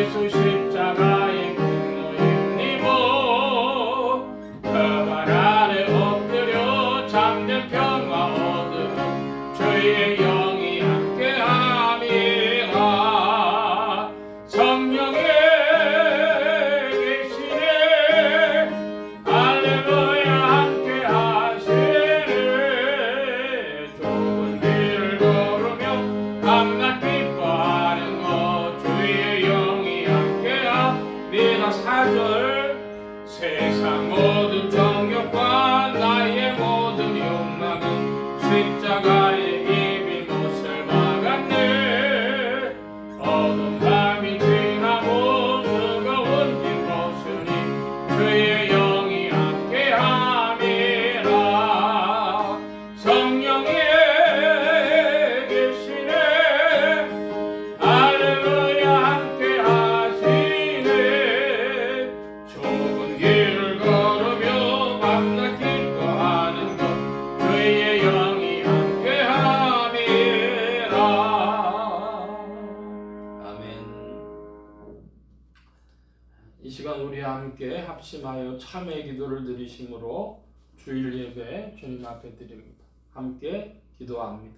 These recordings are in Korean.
예수 십자가의 공로 힘입어 그 발 아래 엎드려 참된 평화 얻으며 주의 영이 함께함이라. 성령의 계시네 할렐루야 함께하시네. 좁은 길을 걸으며 밤낮 기뻐하는 것 주의 영이 함께함이라. 4절 세상 모든 정욕과 나의 모든 욕망은 십자가의 입이 못을 박았네. 어두운 밤이 지나고 뜨거운 빛 벗으니 주의 영이 함께함이라. 성령이 계시네 할렐루야 함께하시네. 좁은 길을 걸으며 밤낮 기뻐하는 것 주의 영이 함께함이라. 아멘. 이 시간 우리 함께 합심하여 참회 기도를 드리심으로 주일 예배 주님 앞에 드립니다. 함께 기도합니다.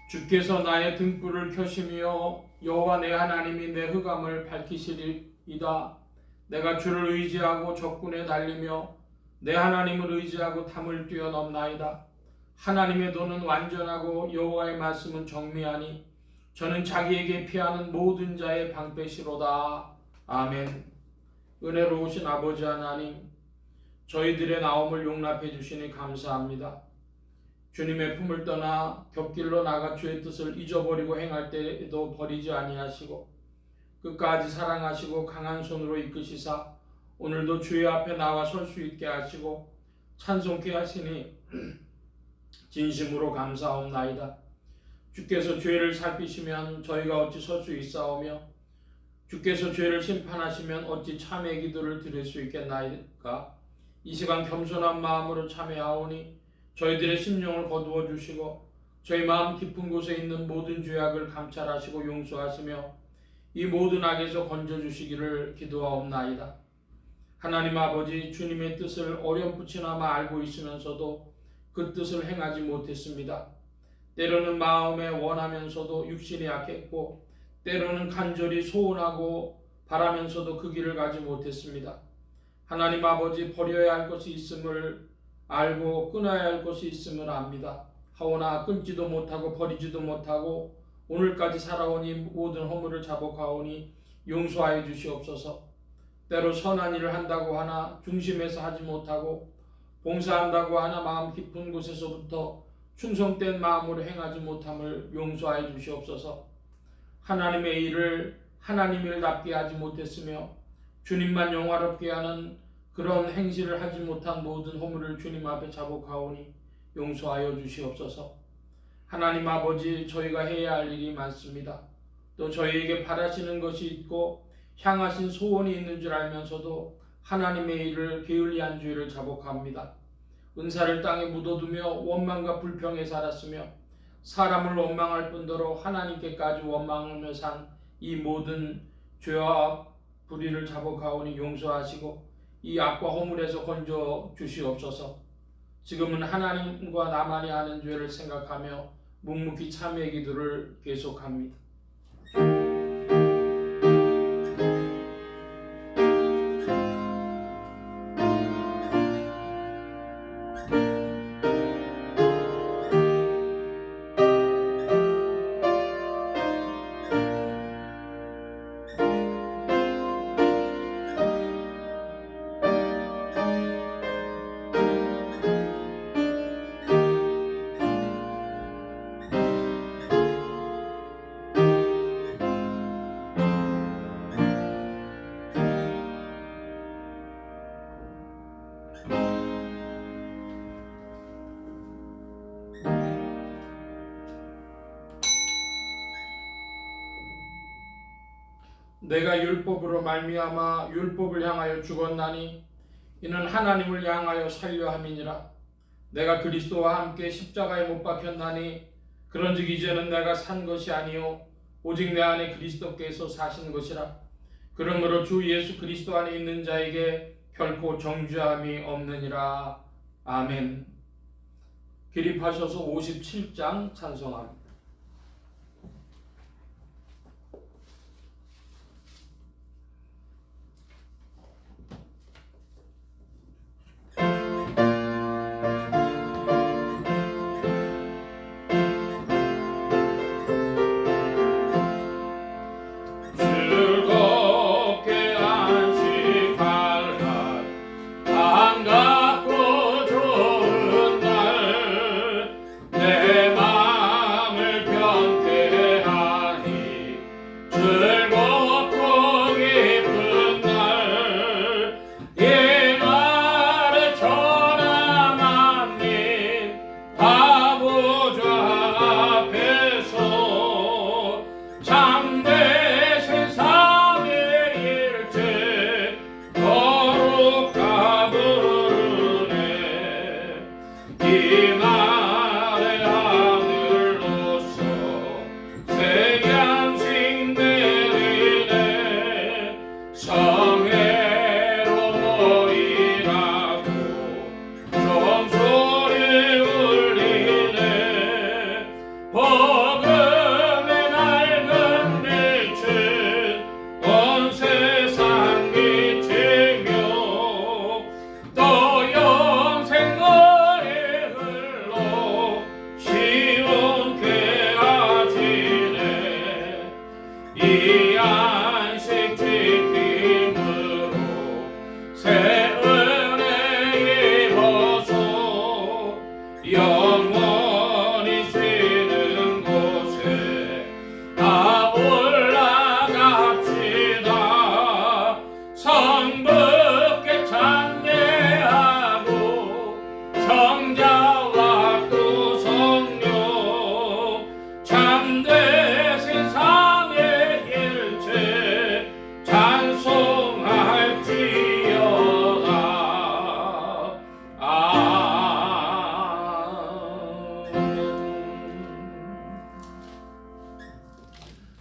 주께서 나의 등불을 켜시며 여호와 내 하나님이 내 흑암을 밝히시리이다. 내가 주를 의지하고 적군에 달리며 내 하나님을 의지하고 담을 뛰어넘나이다. 하나님의 도는 완전하고 여호와의 말씀은 정미하니 저는 자기에게 피하는 모든 자의 방패시로다. 아멘. 은혜로우신 아버지 하나님, 저희들의 나옴을 용납해 주시니 감사합니다. 주님의 품을 떠나 곁길로 나가 주의 뜻을 잊어버리고 행할 때에도 버리지 아니하시고 끝까지 사랑하시고 강한 손으로 이끄시사 오늘도 주의 앞에 나와 설 수 있게 하시고 찬송케 하시니 진심으로 감사옵나이다. 주께서 죄를 살피시면 저희가 어찌 설 수 있사오며 주께서 죄를 심판하시면 어찌 참회 기도를 드릴 수 있겠나이까. 이 시간 겸손한 마음으로 참회하오니 저희들의 심령을 거두어 주시고 저희 마음 깊은 곳에 있는 모든 죄악을 감찰하시고 용서하시며 이 모든 악에서 건져주시기를 기도하옵나이다. 하나님 아버지, 주님의 뜻을 어렴풋이나마 알고 있으면서도 그 뜻을 행하지 못했습니다. 때로는 마음에 원하면서도 육신이 약했고 때로는 간절히 소원하고 바라면서도 그 길을 가지 못했습니다. 하나님 아버지, 버려야 할 것이 있음을 알고 끊어야 할 것이 있음을 압니다. 하오나 끊지도 못하고 버리지도 못하고 오늘까지 살아오니 모든 허물을 자복하오니 용서하여 주시옵소서. 때로 선한 일을 한다고 하나 중심에서 하지 못하고 봉사한다고 하나 마음 깊은 곳에서부터 충성된 마음으로 행하지 못함을 용서하여 주시옵소서. 하나님의 일을 하나님 일답게 하지 못했으며 주님만 영화롭게 하는 그런 행실을 하지 못한 모든 허물을 주님 앞에 자복하오니 용서하여 주시옵소서. 하나님 아버지, 저희가 해야 할 일이 많습니다. 또 저희에게 바라시는 것이 있고 향하신 소원이 있는 줄 알면서도 하나님의 일을 게을리한 죄를 자복합니다. 은사를 땅에 묻어두며 원망과 불평에 살았으며 사람을 원망할 뿐더러 하나님께까지 원망하며 산 이 모든 죄와 불의를 자복하오니 용서하시고 이 악과 허물에서 건져 주시옵소서. 지금은 하나님과 나만이 하는 죄를 생각하며 묵묵히 참회 기도를 계속합니다. 내가 율법으로 말미암아 율법을 향하여 죽었나니 이는 하나님을 향하여 살려 함이니라. 내가 그리스도와 함께 십자가에 못 박혔나니 그런즉 이제는 내가 산 것이 아니요 오직 내 안에 그리스도께서 사신 것이라. 그러므로 주 예수 그리스도 안에 있는 자에게 결코 정죄함이 없느니라. 아멘. 기립하셔서 57장 찬송합니다.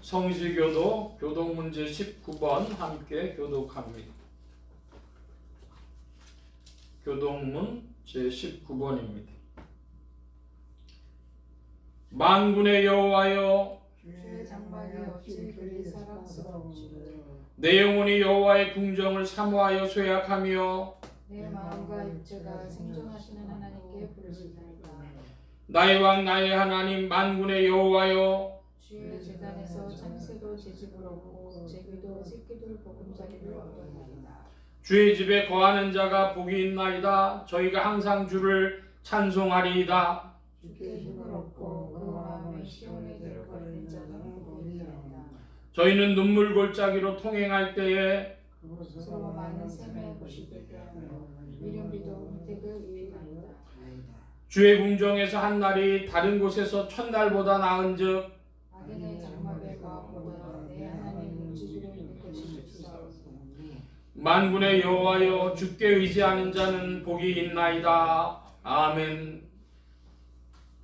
성시교도 교독문제 19번 함께 교독합니다. 교독문 제19번입니다. 만군의 여호와여, 주의 장막이 어찌 그리 사랑스러운지, 내 영혼이 여호와의 궁정을 사모하여 쇠약하며 내 마음과 육체가 생존하시는 하나님께 부르짖나이다. 나의 왕 나의 하나님 만군의 여호와여, 주의 제단에서 참새도 제집을 얻고 제비도 새끼들 보금자리를 얻었나이다. 주의 집에 거하는 자가 복이 있나이다. 저희가 항상 주를 찬송하리이다. 주께 힘을 얻고 그 마음에 시온에 들어가는 자는 복이 있나이다. 저희는 눈물 골짜기로 통행할 때에 서로 많은 샘의 곳이 되며 미련비도 은택을 이루나이다. 주의 궁정에서 한 날이 다른 곳에서 첫날보다 나은즉 악인의 장막의 마음보다 내 하나님 지지로 있는 것이 좋사오니. 만군의 여호와여, 주께 의지하는 자는 복이 있나이다. 아멘.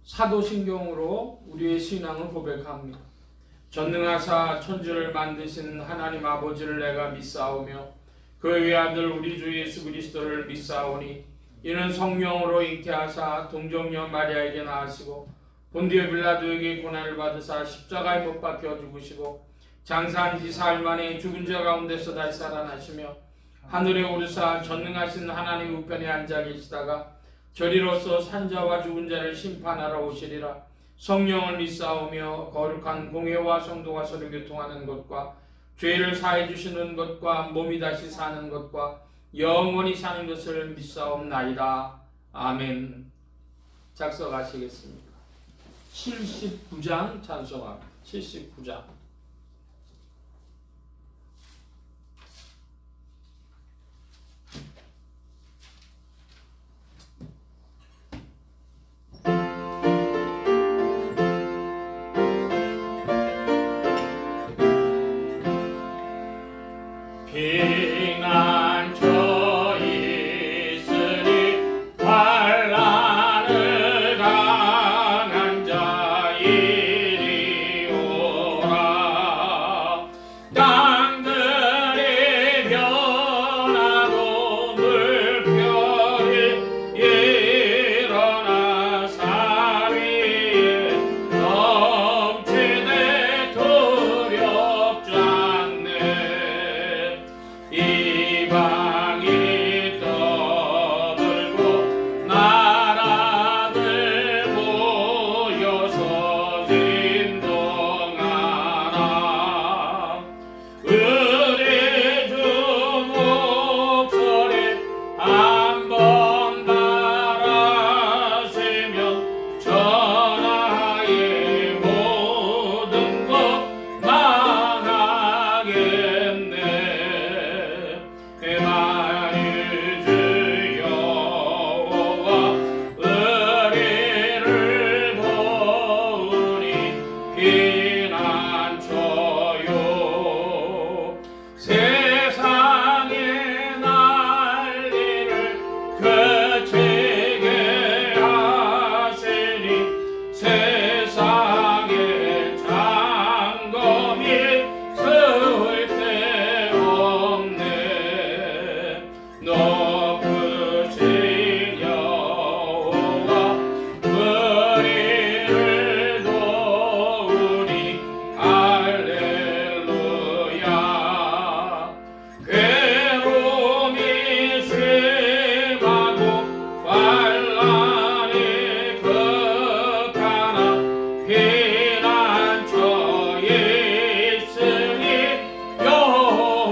사도신경으로 우리의 신앙을 고백합니다. 전능하사 천지를 만드신 하나님 아버지를 내가 믿사오며 그의 외아들 우리 주 예수 그리스도를 믿사오니 이는 성령으로 잉태하사 동정녀 마리아에게 낳으시고 본디오 빌라도에게 고난을 받으사 십자가에 못 박혀 죽으시고 장사한 지 사흘 만에 죽은 자 가운데서 다시 살아나시며 하늘에 오르사 전능하신 하나님 우편에 앉아 계시다가 저리로서 산자와 죽은 자를 심판하러 오시리라. 성령을 믿사오며 거룩한 공회와 성도가 서로 교통하는 것과 죄를 사해 주시는 것과 몸이 다시 사는 것과 영원히 사는 것을 믿사옵나이다. 아멘. 작성하시겠습니다. 79장 찬송합니다. 79장. 피난처 있으니 환난을 당한 자 이리 오라. 땅들이 변하고 물결이 일어나 산 위에 넘치네 두렵지 않네. 이방이 떠들고 나라들 모여서 진동하라. 우리 주 목소리 한번 바라시면 전하의 모든 것 망하겠네. 만일 주 여호와 우리를 도우니 피난처요. 세상의 난리를 그치게 하시니 세상의 장검이 쓸데없네. 높으신 여호와 우리를 도우니 할렐루야. 괴로움이 심하고 환난이 극하나 피난처에 있으니 여호와요.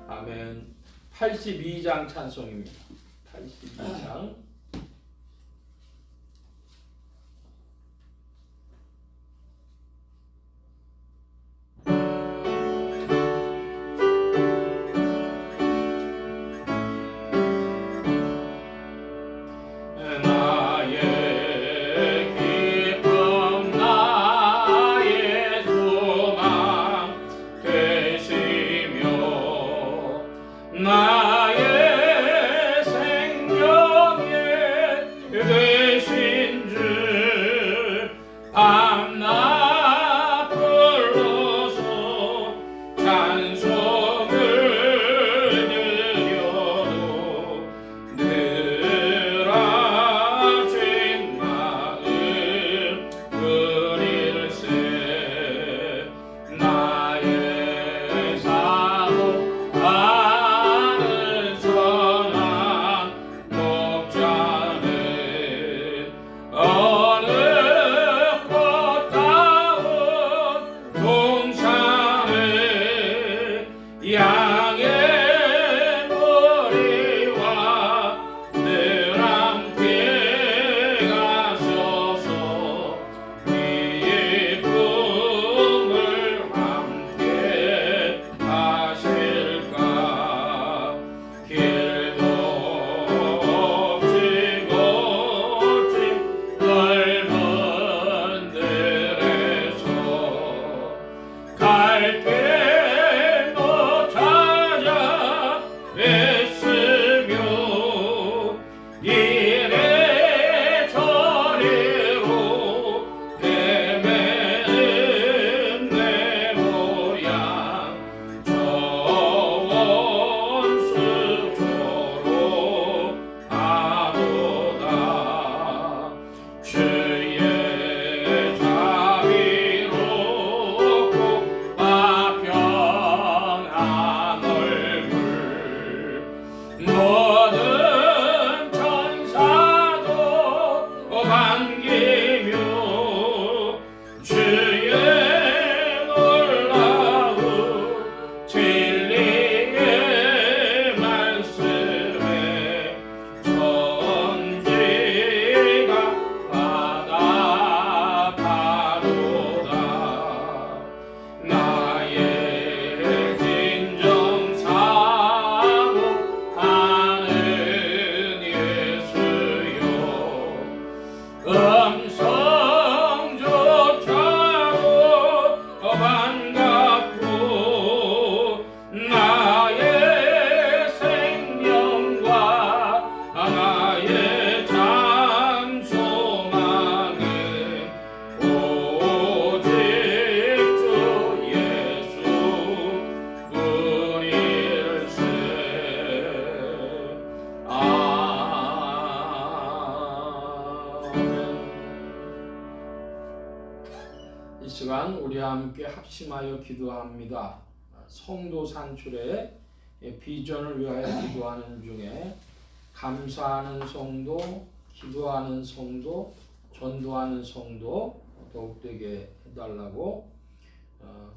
아멘. 82장 찬송입니다. 82장. 나의 기쁨 나의 소망 되시며 나의 생명에 되신 주 밤낮 불러서 찬송을 드려도 늘 아신 마음 그릴세. 나의 사모하는 선한 목자는 어느 꽃다운 동산에 양의 머리와 늘 함께 가소서. 이 꿈을 함께 하실까. 길도 없이 거친 넓은 들에서 갈대로 찾아 뵀으며 이래저래로 헤매는 내 모양 저 원수조로 하도다. 주의 자비롭고 합심하여 기도합니다. 성도 산출의 비전을 위하여 기도하는 중에 감사하는 성도, 기도하는 성도, 전도하는 성도 더욱 되게 해달라고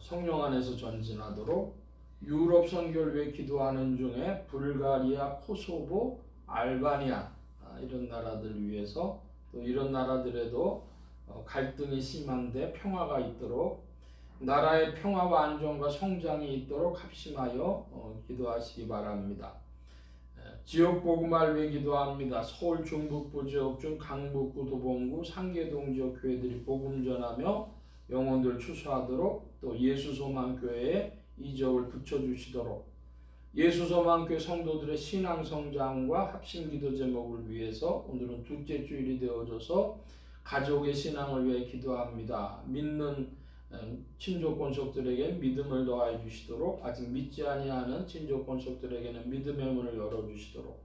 성령 안에서 전진하도록 유럽 선교를 위해 기도하는 중에 불가리아, 코소보, 알바니아 이런 나라들 위해서 또 이런 나라들에도 갈등이 심한데 평화가 있도록 나라의 평화와 안정과 성장이 있도록 합심하여 기도하시기 바랍니다. 지역 복음화를 위해 기도합니다. 서울 중북부 지역 중 강북구, 도봉구, 상계동 지역 교회들이 복음 전하며 영혼들 추수하도록 또 예수소망교회에 이 지역을 붙여주시도록 예수소망교회 성도들의 신앙 성장과 합심기도 제목을 위해서 오늘은 둘째 주일이 되어져서 가족의 신앙을 위해 기도합니다. 믿는 친족 권속들에게 믿음을 더하여 주시도록 아직 믿지 아니하는 친족 권속들에게는 믿음의 문을 열어 주시도록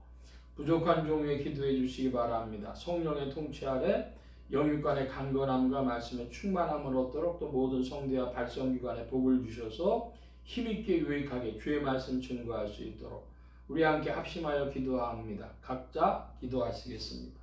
부족한 종에 기도해 주시기 바랍니다. 성령의 통치 아래 영육간의 강건함과 말씀의 충만함을 얻도록 또 모든 성대와 발성기관에 복을 주셔서 힘있게 유익하게 주의 말씀 증거할 수 있도록 우리 함께 합심하여 기도합니다. 각자 기도하시겠습니다.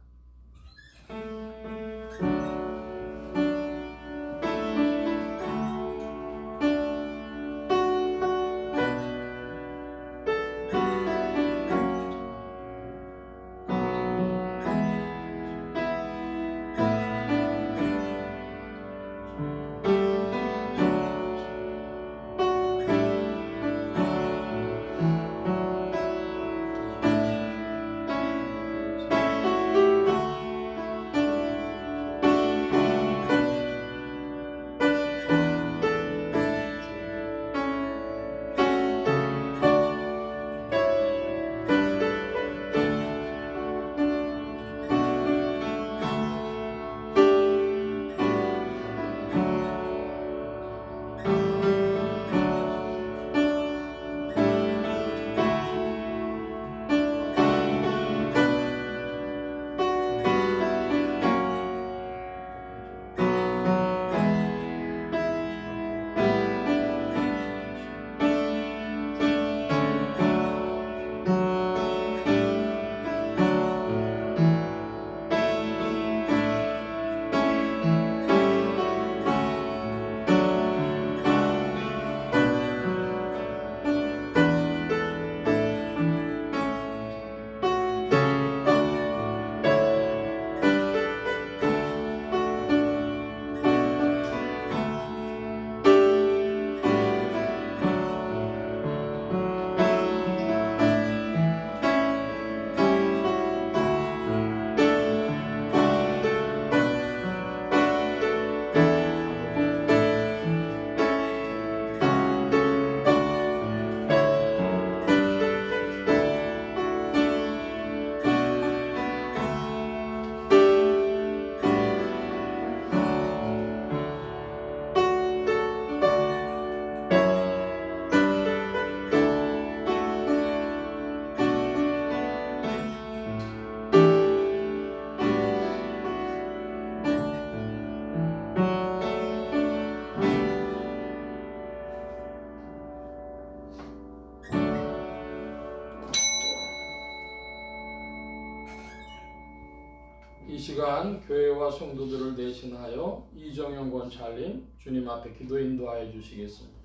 이 시간 교회와 성도들을 대신하여 이정영 권찰님 주님 앞에 기도 인도하여 주시겠습니다.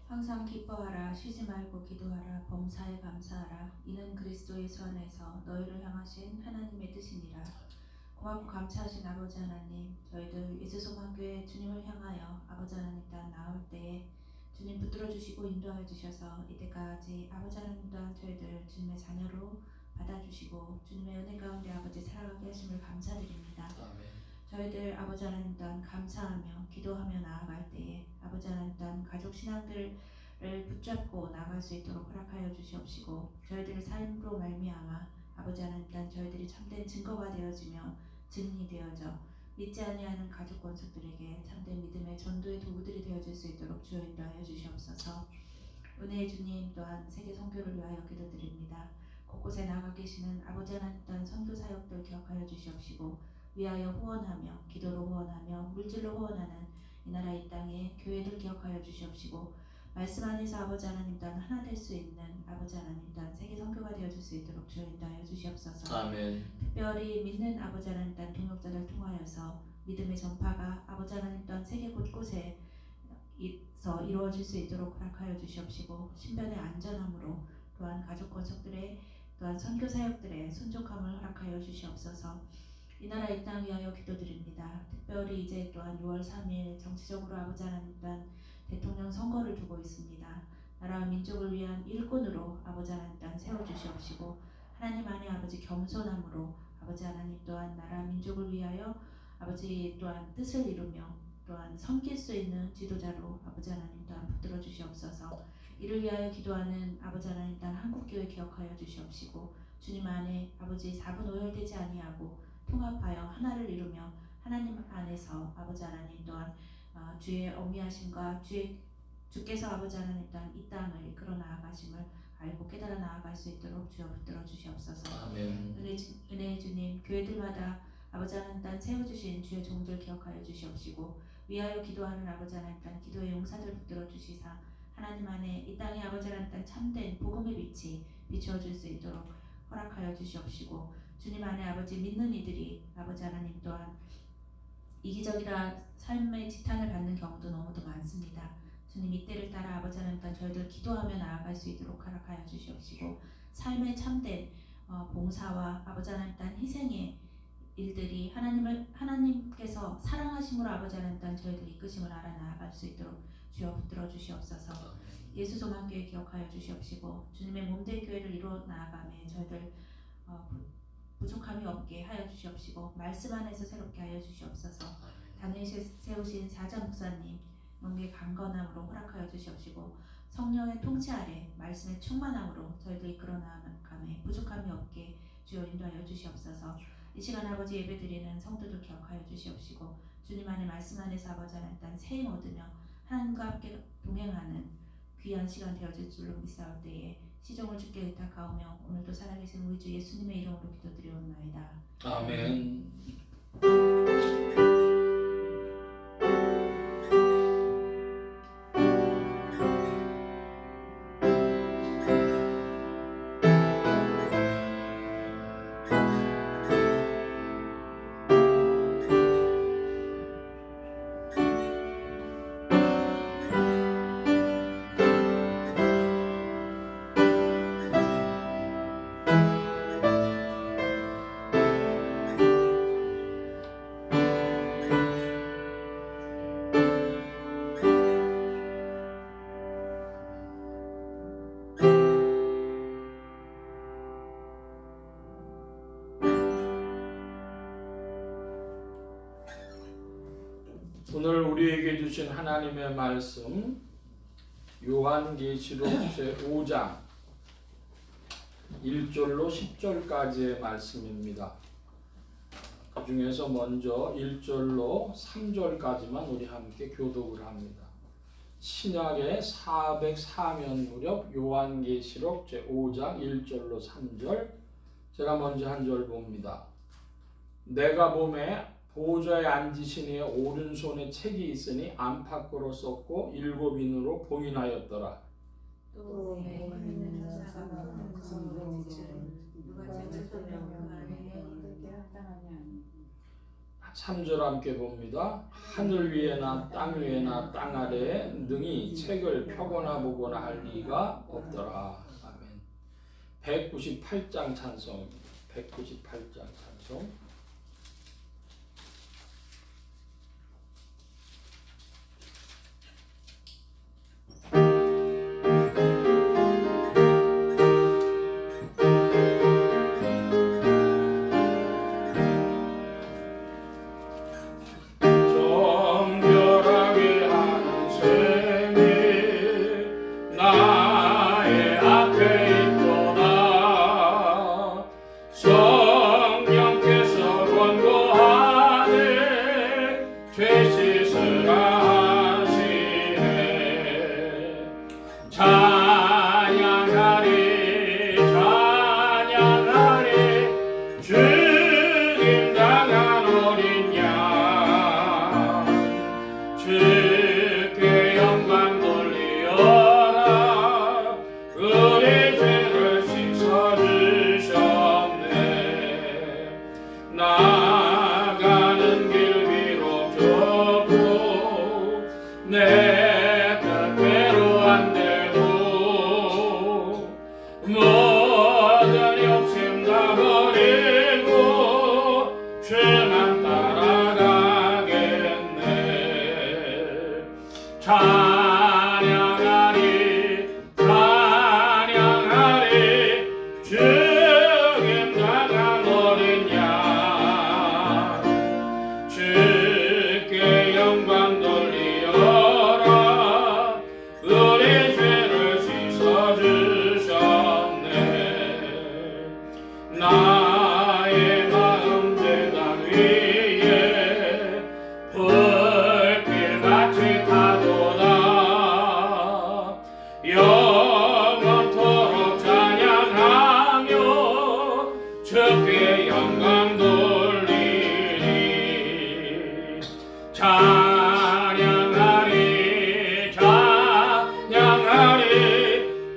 항상 기뻐하라, 쉬지 말고 기도하라, 범사에 감사하라. 이는 그리스도 예수 안에서 너희를 향하신 하나님의 뜻이니라. 고맙고 감사하신 아버지 하나님, 저희들 예수소망교회 주님을 향하여 아버지 하나님 땅 나올 때에 주님 붙들어 주시고 인도하여 주셔서 이때까지 아버지 하나님 또한 저희들 주님의 자녀로 받아주시고 주님의 은혜 가운데 아버지 살아가게 하심을 감사드립니다. 아멘. 저희들 아버지 하나님 또한 감사하며 기도하며 나아갈 때에 아버지 하나님 또한 가족 신앙들을 붙잡고 나아갈 수 있도록 허락하여 주시옵시고 저희들의 삶으로 말미암아 아버지 하나님 또한 저희들이 참된 증거가 되어지며 증인이 되어져 믿지 아니하는 가족 권속들에게 참된 믿음의 전도의 도구들이 되어질 수 있도록 주여 인도하여 주시옵소서. 은혜의 주님 또한 세계 선교를 위하여 기도드립니다. 곳곳에 나가 계시는 아버지 하나님 또한 선교 사역들 기억하여 주시옵시고 위하여 후원하며 기도로 후원하며 물질로 후원하는 이 나라 이 땅에 교회들 기억하여 주시옵시고 말씀 안에서 아버지 하나님 또한 하나 될 수 있는 아버지 하나님 또한 세계 선교가 되어질 수 있도록 주여 인도하여 주시옵소서. 아멘. 특별히 믿는 아버지 하나님 또한 동역자들 통하여서 믿음의 전파가 아버지 하나님 또한 세계 곳곳에 이루어질 수 있도록 허락하여 주시옵시고 신변의 안전함으로 또한 가족 권속들의 또한 선교 사역들의 순종함을 허락하여 주시옵소서. 이 나라 이 땅 위하여 기도드립니다. 특별히 이제 또한 6월 3일 정치적으로 아버지 하나님 또한 대통령 선거를 두고 있습니다. 나라와 민족을 위한 일꾼으로 아버지 하나님 또한 세워주시옵시고 하나님 안에 아버지 겸손함으로 아버지 하나님 또한 나라 민족을 위하여 아버지 또한 뜻을 이루며 또한 섬길 수 있는 지도자로 아버지 하나님 또한 붙들어 주시옵소서. 이를 위하여 기도하는 아버지 하나님 또한 한국교회 기억하여 주시옵시고 주님 안에 아버지 사분오열되지 아니하고 통합하여 하나를 이루며 하나님 안에서 아버지 하나님 또한 주의 어미하심과 주께서 아버지 하나님 또한 이 땅을 이끌어 나아가심을 알고 깨달아 나아갈 수 있도록 주여 붙들어 주시옵소서. 아멘. 은혜의 주님 교회들마다 아버지 하나님 또한 세워주신 주의 종들 기억하여 주시옵시고 위하여 기도하는 아버지 하나님 또한 기도의 용사들 붙들어 주시사 하나님 안에 이 땅에 아버지 하나님 또한 참된 복음의 빛이 비추어 줄 수 있도록 허락하여 주시옵시고 주님 안에 아버지 믿는 이들이 아버지 하나님 또한 이기적이라 삶의 지탄을 받는 경우도 너무도 많습니다. 주님 이때를 따라 아버지 하나님 또한 저희들 기도하며 나아갈 수 있도록 허락하여 주시옵시고 삶의 참된 봉사와 아버지 하나님 또한 희생의 일들이 하나님께서 사랑하심으로 아버지 하나님 또한 저희들 이끄심을 알아 나아갈 수 있도록 주여 붙들어 주시옵소서. 예수 소망교회 기억하여 주시옵시고 주님의 몸된 교회를 이루어 나아가며 저희들 부족함이 없게 하여 주시옵시고 말씀 안에서 새롭게 하여 주시옵소서. 단을 세우신 사자 목사님 영계 강건함으로 허락하여 주시옵시고 성령의 통치 아래 말씀의 충만함으로 저희들 이끌어 나아가며 부족함이 없게 주여 인도하여 주시옵소서. 이 시간 아버지 예배드리는 성도들 기억하여 주시옵시고 주님 안에 말씀 안에서 아버지 하나님 또한 세임 얻으며 하나님과 함께 동행하는 귀한 시간 되어질 줄로 믿사올 때에 시종을 주께 의탁하오며 오늘도 살아계신 우리 주 예수님의 이름으로 기도드리옵나이다. 아멘. 오늘 우리에게 주신 하나님의 말씀 요한계시록 제5장 1절로 10절까지의 말씀입니다. 그 중에서 먼저 1절로 3절까지만 우리 함께 교독을 합니다. 신약의 404년 무렵 요한계시록 제5장 1절로 3절 제가 먼저 한 절 봅니다. 내가 보매 보좌에 앉으신 이의 오른손에 책이 있으니 안팎으로 썼고 7인으로 봉인하였더라. 또 있는 자가 누가 책을 펴면 그 안에 3절 함께 봅니다. 하늘 위에나 땅 위에나 땅 아래에 능히 책을 펴거나 보거나 할 리가 없더라. 아멘. 198장 찬송입니다. 198장 찬송. 성령께서 찬양하리 찬양하리 주님 나간 어린 양 주께 영광 돌리어라 우리 죄를 씻어주셨네 나의 마음 제단 위에 불길같이 타도다 영원토록 찬양하며 주께 영광 돌리리 찬양하리 찬양하리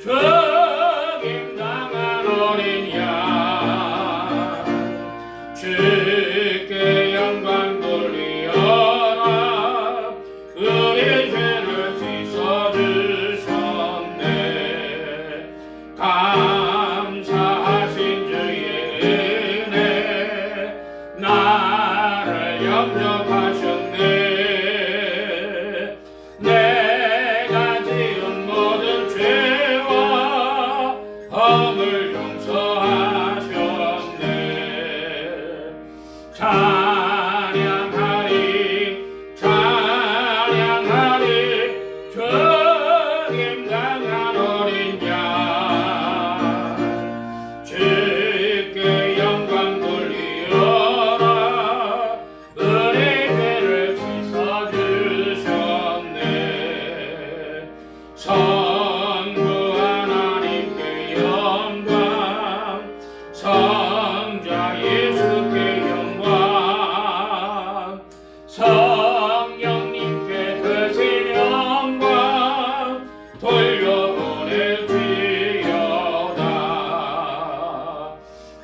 주님 당한 어린 양 주께 영광 돌리어라 우리 죄를 씻어주셨네 감사하신 주의 은혜 나를 영접하셨네 내가 지은 모든 죄와 허물 용서하셨네 찬양하리 찬양하리 주님 당한 어린 양 주께 영광 돌리어라 우리 죄를 씻어주셨네 성부 하나님께 영광 성자 예수께 영광 성령님께 드신 영광 돌려보낼지어다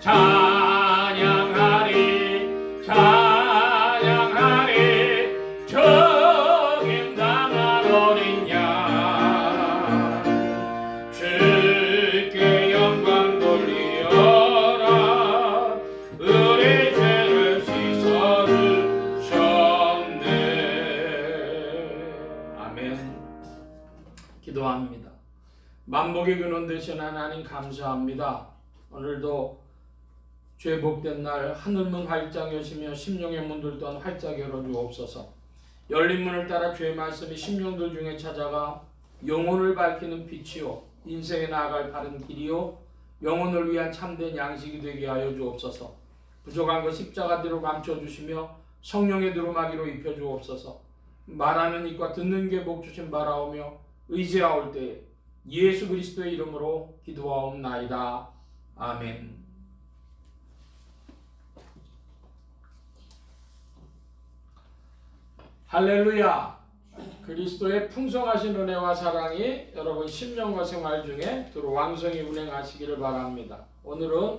찬양하리 찬양하리 주님 당한 어린 양 주께 영광 돌리어라 우리 죄를 씻어주셨네 아멘 기도합니다. 만복의 근원 되신 하나님 감사합니다. 오늘도 죄 복된 날 하늘문 활짝 여시며 심령의 문들 또한 활짝 열어주옵소서. 열린 문을 따라 주의 말씀이 심령들 중에 찾아가 영혼을 밝히는 빛이요 인생에 나아갈 바른 길이요 영혼을 위한 참된 양식이 되게 하여 주옵소서. 부족한 것 십자가 뒤로 감춰주시며 성령의 두루마기로 입혀주옵소서. 말하는 입과 듣는 귀에 복 주신 바라오며 의지하올 때에 예수 그리스도의 이름으로 기도하옵나이다. 아멘. 할렐루야. 그리스도의 풍성하신 은혜와 사랑이 여러분 심령과 생활 중에 두루 왕성히 운행하시기를 바랍니다. 오늘은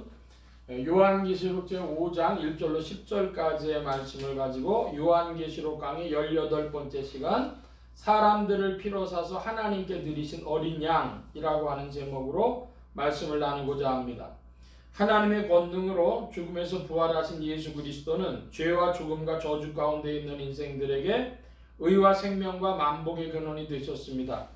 요한계시록 제5장 1절로 10절까지의 말씀을 가지고 요한계시록 강의 18번째 시간 사람들을 피로 사서 하나님께 드리신 어린 양이라고 하는 제목으로 말씀을 나누고자 합니다. 하나님의 권능으로 죽음에서 부활하신 예수 그리스도는 죄와 죽음과 저주 가운데 있는 인생들에게 의와 생명과 만복의 근원이 되셨습니다.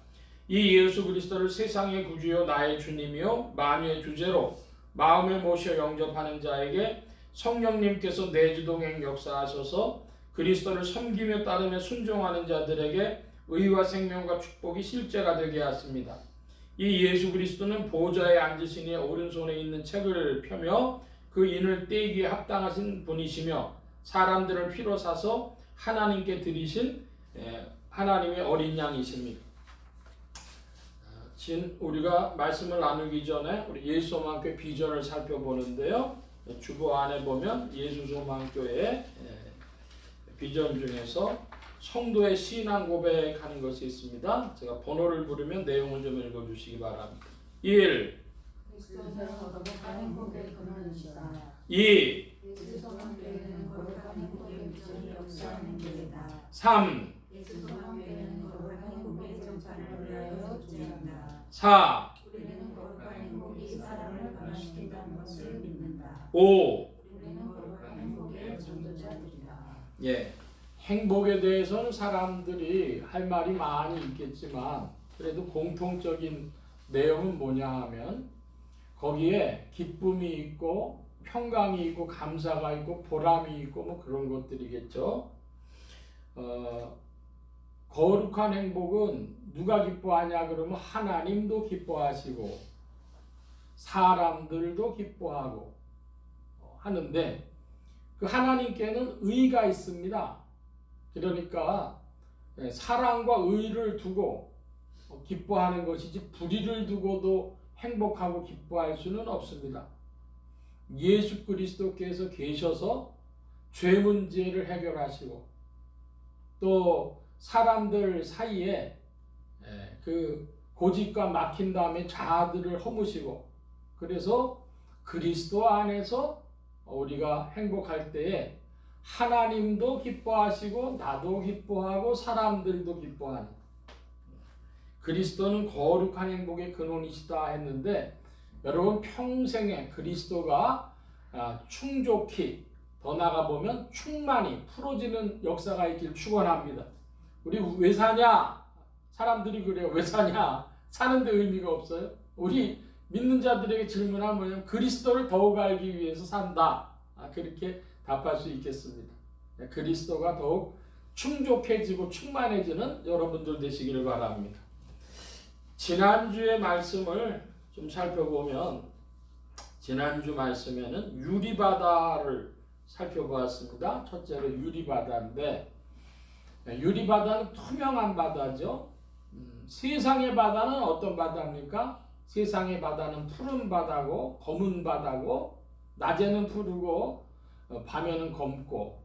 이 예수 그리스도를 세상의 구주요 나의 주님이요 만유의 주제로 마음에 모셔 영접하는 자에게 성령님께서 내주동행 역사하셔서 그리스도를 섬기며 따르며 순종하는 자들에게 의와 생명과 축복이 실제가 되게 하십니다. 이 예수 그리스도는 보좌에 앉으신 이의 오른손에 있는 책을 펴며 그 인을 떼기에 합당하신 분이시며 사람들을 피로 사서 하나님께 드리신 하나님의 어린 양이십니다. 우리가 말씀을 나누기 전에 우리 예수소망교회 비전을 살펴보는데요. 주보 안에 보면 예수소망교회의 비전 중에서 성도의 신앙 고백하는 것이 있습니다. 제가 번호를 부르면 내용을 좀 읽어주시기 바랍니다. 1. 2. 3. 4. 5. 예. 행복에 대해서는 사람들이 할 말이 많이 있겠지만 그래도 공통적인 내용은 뭐냐 하면 거기에 기쁨이 있고 평강이 있고 감사가 있고 보람이 있고 뭐 그런 것들이겠죠. 거룩한 행복은 누가 기뻐하냐 그러면 하나님도 기뻐하시고 사람들도 기뻐하고 하는데 그 하나님께는 의가 있습니다. 그러니까 사랑과 의를 두고 기뻐하는 것이지 불의를 두고도 행복하고 기뻐할 수는 없습니다. 예수 그리스도께서 계셔서 죄 문제를 해결하시고 또 사람들 사이에 그 고집과 막힌 다음에 자아들을 허무시고 그래서 그리스도 안에서 우리가 행복할 때에 하나님도 기뻐하시고 나도 기뻐하고 사람들도 기뻐하는 그리스도는 거룩한 행복의 근원이시다 했는데 여러분 평생에 그리스도가 충족히 더 나아가보면 충만히 풀어지는 역사가 있길 축원합니다. 우리 왜 사냐? 사람들이 그래요. 왜 사냐? 사는데 의미가 없어요. 우리 믿는 자들에게 질문하면 뭐냐면 그리스도를 더욱 알기 위해서 산다. 그렇게 답할 수 있겠습니다. 그리스도가 더욱 충족해지고 충만해지는 여러분들 되시기를 바랍니다. 지난주의 말씀을 좀 살펴보면 지난주 말씀에는 유리바다를 살펴보았습니다. 첫째로 유리바다인데 유리바다는 투명한 바다죠. 세상의 바다는 어떤 바다입니까? 세상의 바다는 푸른 바다고 검은 바다고 낮에는 푸르고 밤에는 검고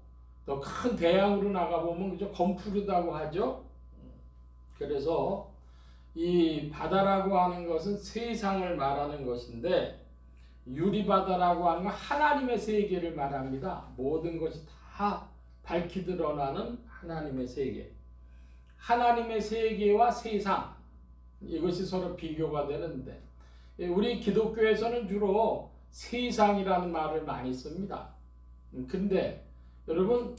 또 큰 대양으로 나가보면 그저 검푸르다고 하죠. 그래서 이 바다라고 하는 것은 세상을 말하는 것인데 유리바다라고 하는 건 하나님의 세계를 말합니다. 모든 것이 다 밝히 드러나는 하나님의 세계. 하나님의 세계와 세상 이것이 서로 비교가 되는데 우리 기독교에서는 주로 세상이라는 말을 많이 씁니다. 근데 여러분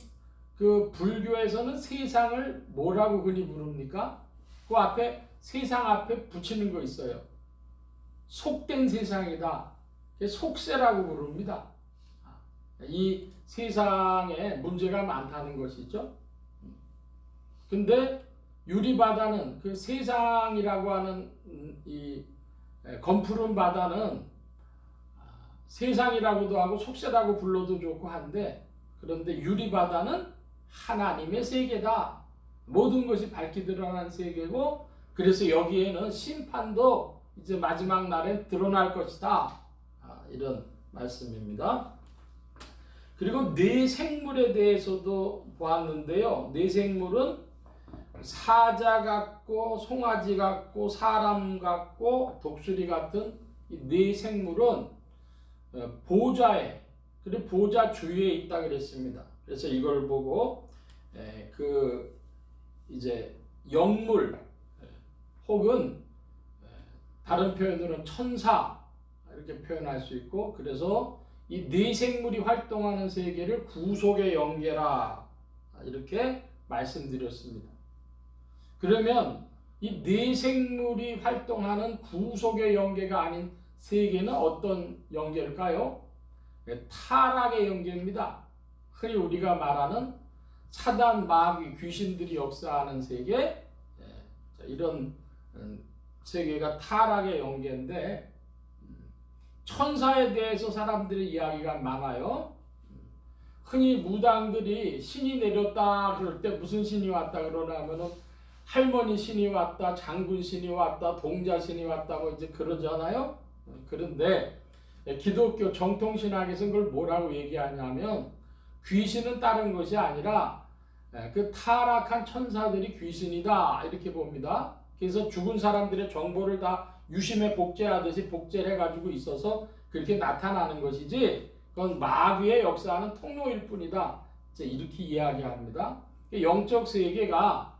그 불교에서는 세상을 뭐라고 흔히 부릅니까? 그 앞에 세상 앞에 붙이는 거 있어요. 속된 세상이다. 속세라고 부릅니다. 이 세상에 문제가 많다는 것이죠. 근데 유리바다는 그 세상이라고 하는 이 검푸른 바다는 세상이라고도 하고 속세라고 불러도 좋고 한데 그런데 유리바다는 하나님의 세계다. 모든 것이 밝히 드러난 세계고 그래서 여기에는 심판도 이제 마지막 날에 드러날 것이다. 이런 말씀입니다. 그리고 네 생물에 대해서도 보았는데요. 네 생물은 사자 같고 송아지 같고 사람 같고 독수리 같은 이 네 생물은 보좌에 그리고 보좌 주위에 있다 그랬습니다. 그래서 이걸 보고 그 이제 영물 혹은 다른 표현으로는 천사 이렇게 표현할 수 있고 그래서 이 네 생물이 활동하는 세계를 구속의 영계라 이렇게 말씀드렸습니다. 그러면 이 네 생물이 활동하는 구속의 영계가 아닌 세계는 어떤 영계일까요? 타락의 영계입니다. 흔히 우리가 말하는 사단, 마귀, 귀신들이 역사하는 세계 이런 세계가 타락의 영계인데 천사에 대해서 사람들의 이야기가 많아요. 흔히 무당들이 신이 내렸다 그럴 때 무슨 신이 왔다 그러냐면은 할머니 신이 왔다, 장군 신이 왔다, 동자 신이 왔다고 이제 그러잖아요. 그런데 기독교 정통신학에서는 그걸 뭐라고 얘기하냐면 귀신은 다른 것이 아니라 그 타락한 천사들이 귀신이다 이렇게 봅니다. 그래서 죽은 사람들의 정보를 다 유심에 복제하듯이 복제를 해가지고 있어서 그렇게 나타나는 것이지 그건 마귀의 역사하는 통로일 뿐이다. 이렇게 이야기합니다. 영적 세계가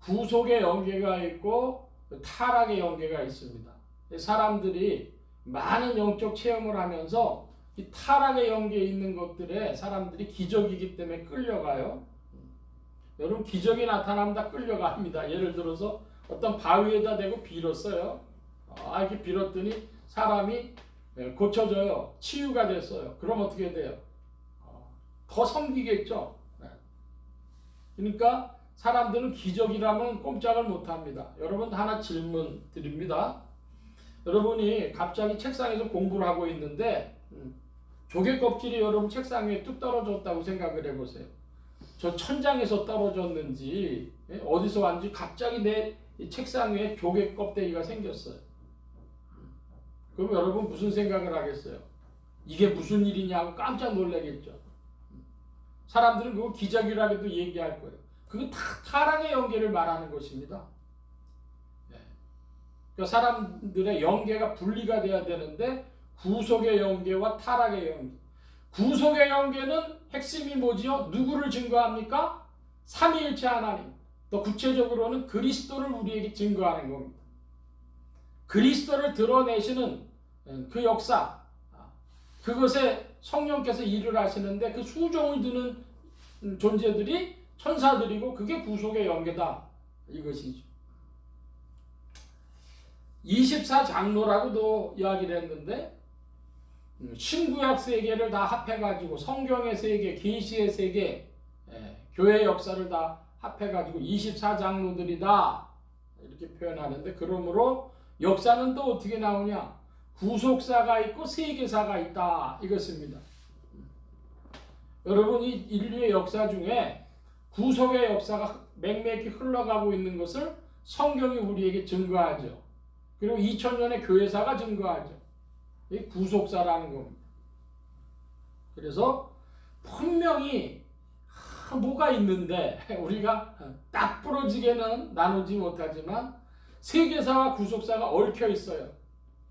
구속의 영계가 있고 타락의 영계가 있습니다. 사람들이 많은 영적 체험을 하면서 이 타락의 영계에 있는 것들에 사람들이 기적이기 때문에 끌려가요. 여러분 기적이 나타나면 다 끌려갑니다. 예를 들어서 어떤 바위에다 대고 빌었어요. 이렇게 빌었더니 사람이 고쳐져요. 치유가 됐어요. 그럼 어떻게 돼요? 더 섬기겠죠. 그러니까 사람들은 기적이라면 꼼짝을 못합니다. 여러분 하나 질문 드립니다. 여러분이 갑자기 책상에서 공부를 하고 있는데 조개 껍질이 여러분 책상 위에 뚝 떨어졌다고 생각을 해보세요. 저 천장에서 떨어졌는지 어디서 왔는지 갑자기 내 책상 위에 조개 껍데기가 생겼어요. 그럼 여러분 무슨 생각을 하겠어요? 이게 무슨 일이냐고 깜짝 놀라겠죠. 사람들은 그거 기적이라고도 얘기할 거예요. 그거 다 타락의 영계를 말하는 것입니다. 그러니까 사람들의 영계가 분리가 돼야 되는데 구속의 영계와 타락의 영계. 구속의 영계는 핵심이 뭐지요? 누구를 증거합니까? 삼위일체 하나님. 또 구체적으로는 그리스도를 우리에게 증거하는 겁니다. 그리스도를 드러내시는 그 역사, 그것에 성령께서 일을 하시는데 그 수종을 드는 존재들이 천사들이고 그게 구속의 영계다. 이것이죠. 24장로라고도 이야기를 했는데 신구약 세계를 다 합해가지고 성경의 세계, 계시의 세계, 교회 역사를 다 합해가지고 24장로들이다 이렇게 표현하는데 그러므로 역사는 또 어떻게 나오냐? 구속사가 있고 세계사가 있다 이것입니다. 여러분 이 인류의 역사 중에 구속의 역사가 맹맹히 흘러가고 있는 것을 성경이 우리에게 증거하죠. 그리고 2000년의 교회사가 증거하죠. 이 구속사라는 겁니다. 그래서 분명히 뭐가 있는데 우리가 딱 부러지게는 나누지 못하지만 세계사와 구속사가 얽혀 있어요.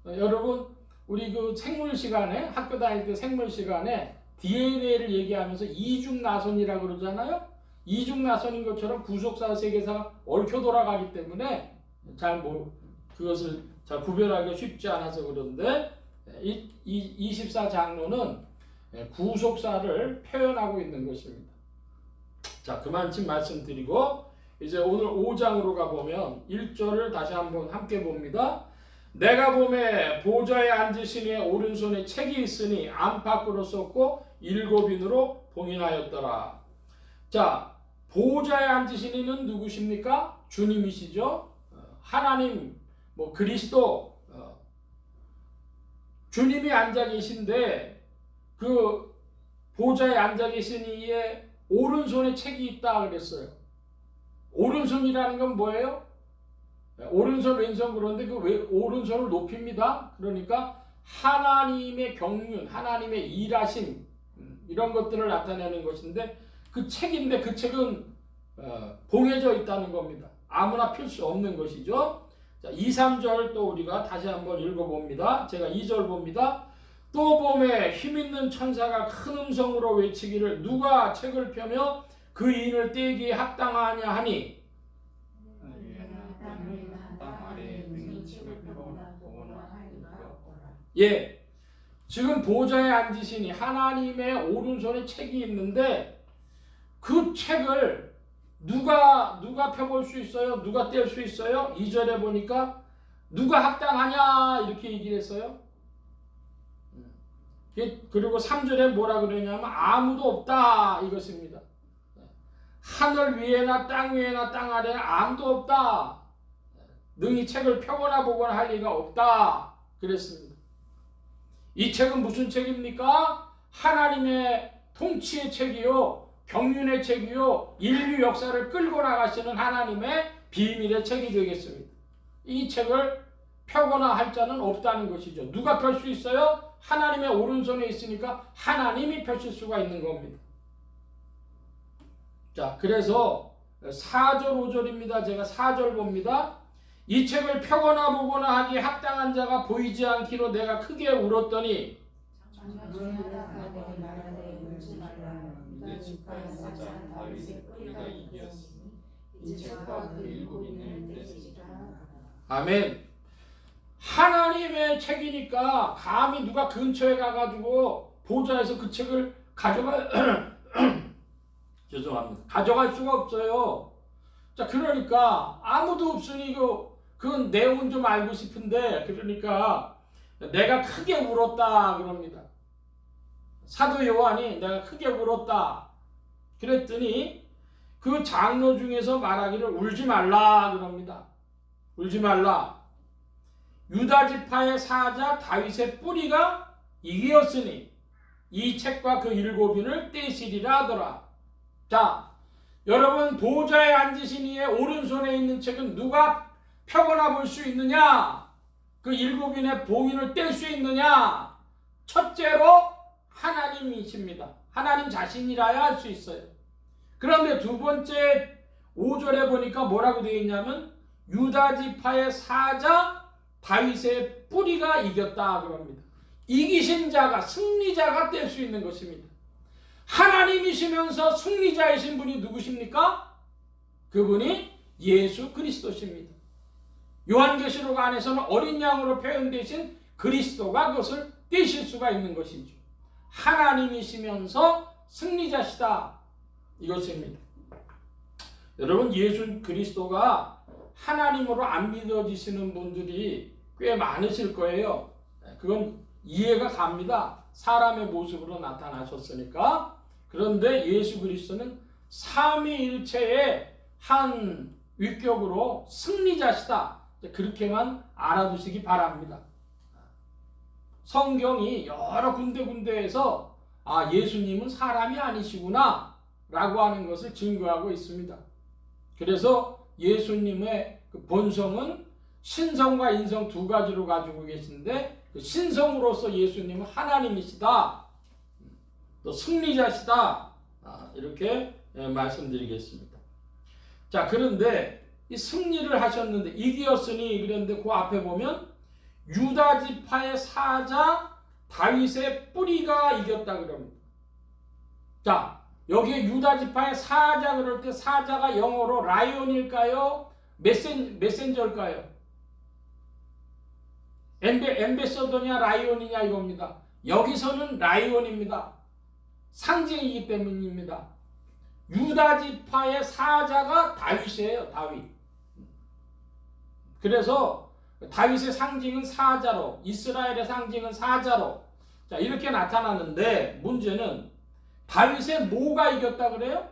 여러분 우리 그 생물 시간에 학교 다닐 때 생물 시간에 DNA를 얘기하면서 이중나선이라고 그러잖아요. 이중나선인 것처럼 구속사와 세계사가 얽혀 돌아가기 때문에 그것을 잘 구별하기가 쉽지 않아서 그런데 이 24장로는 구속사를 표현하고 있는 것입니다. 자, 그만큼 말씀드리고 이제 오늘 5장으로 가보면 1절을 다시 한번 함께 봅니다. 내가 보매 보좌에 앉으신 이의 오른손에 책이 있으니 안팎으로 썼고 7인으로 봉인하였더라. 자, 보좌에 앉으신 이는 누구십니까? 주님이시죠. 하나님, 그리스도, 주님이 앉아 계신데 그 보좌에 앉아 계신 이의 오른손에 책이 있다 그랬어요. 오른손이라는 건 뭐예요? 오른손 왼손 그런데 그 오른손을 높입니다. 그러니까 하나님의 경륜, 하나님의 일하심 이런 것들을 나타내는 것인데 그 책인데 그 책은 봉해져 있다는 겁니다. 아무나 필 수 없는 것이죠. 자, 2, 3절 또 우리가 다시 한번 읽어봅니다. 제가 2절 봅니다. 또 봄에 힘있는 천사가 큰 음성으로 외치기를 누가 책을 펴며 그 인을 떼기에 합당하냐 하니 예, 지금 보좌에 앉으시니 하나님의 오른손에 책이 있는데 그 책을 누가 펴볼 수 있어요? 누가 뗄 수 있어요? 2절에 보니까 누가 합당하냐 이렇게 얘기를 했어요. 그리고 3절에 뭐라 그러냐면 아무도 없다 이것입니다. 하늘 위에나 땅 위에나 땅 아래에 아무도 없다. 능히 책을 펴거나 보거나 할 리가 없다 그랬습니다. 이 책은 무슨 책입니까? 하나님의 통치의 책이요, 경륜의 책이요, 인류 역사를 끌고 나가시는 하나님의 비밀의 책이 되겠습니다. 이 책을 펴거나 할 자는 없다는 것이죠. 누가 펼 수 있어요? 하나님의 오른손에 있으니까 하나님이 펼칠 수가 있는 겁니다. 자, 그래서 4절 5절입니다. 제가 4절 봅니다. 이 책을 펴거나 보거나 하기에 합당한 자가 보이지 않기로 내가 크게 울었더니 아멘. 하나님의 책이니까 감히 누가 근처에 가가지고 보좌에서 그 책을 죄송합니다. 가져갈 수가 없어요. 자, 그러니까 아무도 없으니 그건 내용은 좀 알고 싶은데, 그러니까 내가 크게 울었다 그럽니다. 사도 요한이 내가 크게 울었다 그랬더니 그 장로 중에서 말하기를 울지 말라 그럽니다. 울지 말라. 유다 지파의 사자 다윗의 뿌리가 이기었으니 이 책과 그 7인을 떼시리라 하더라. 자, 여러분, 보좌에 앉으신 이의 오른손에 있는 책은 누가 펴거나 볼 수 있느냐? 그 7인의 봉인을 뗄 수 있느냐? 첫째로 하나님이십니다. 하나님 자신이라야 할 수 있어요. 그런데 두 번째 5절에 보니까 뭐라고 되어 있냐면 유다 지파의 사자 다윗의 뿌리가 이겼다 그럽니다. 이기신 자가, 승리자가 뗄 수 있는 것입니다. 하나님이시면서 승리자이신 분이 누구십니까? 그분이 예수 그리스도십니다. 요한계시록 안에서는 어린 양으로 표현되신 그리스도가 그것을 떼실 수가 있는 것이죠. 하나님이시면서 승리자시다, 이것입니다. 여러분, 예수 그리스도가 하나님으로 안 믿어지시는 분들이 꽤 많으실 거예요. 그건 이해가 갑니다. 사람의 모습으로 나타나셨으니까. 그런데 예수 그리스도는 삼위일체의 한 위격으로 승리자시다, 그렇게만 알아두시기 바랍니다. 성경이 여러 군데에서 예수님은 사람이 아니시구나 라고 하는 것을 증거하고 있습니다. 그래서 예수님의 그 본성은 신성과 인성 두 가지로 가지고 계신데, 그 신성으로서 예수님은 하나님이시다, 또 승리자시다, 이렇게 말씀드리겠습니다. 자, 그런데 이 승리를 하셨는데 이기었으니, 그런데 그 앞에 보면 유다 지파의 사자 다윗의 뿌리가 이겼다 그럽니다. 자, 여기에 유다 지파의 사자 그럴 때 사자가 영어로 라이온일까요? 메센저일까요? 엠베서더냐 라이온이냐 이겁니다. 여기서는 라이온입니다. 상징이기 때문입니다. 유다 지파의 사자가 다윗이에요. 다윗. 그래서 다윗의 상징은 사자로, 이스라엘의 상징은 사자로, 자, 이렇게 나타나는데, 문제는 다윗의 뭐가 이겼다 그래요?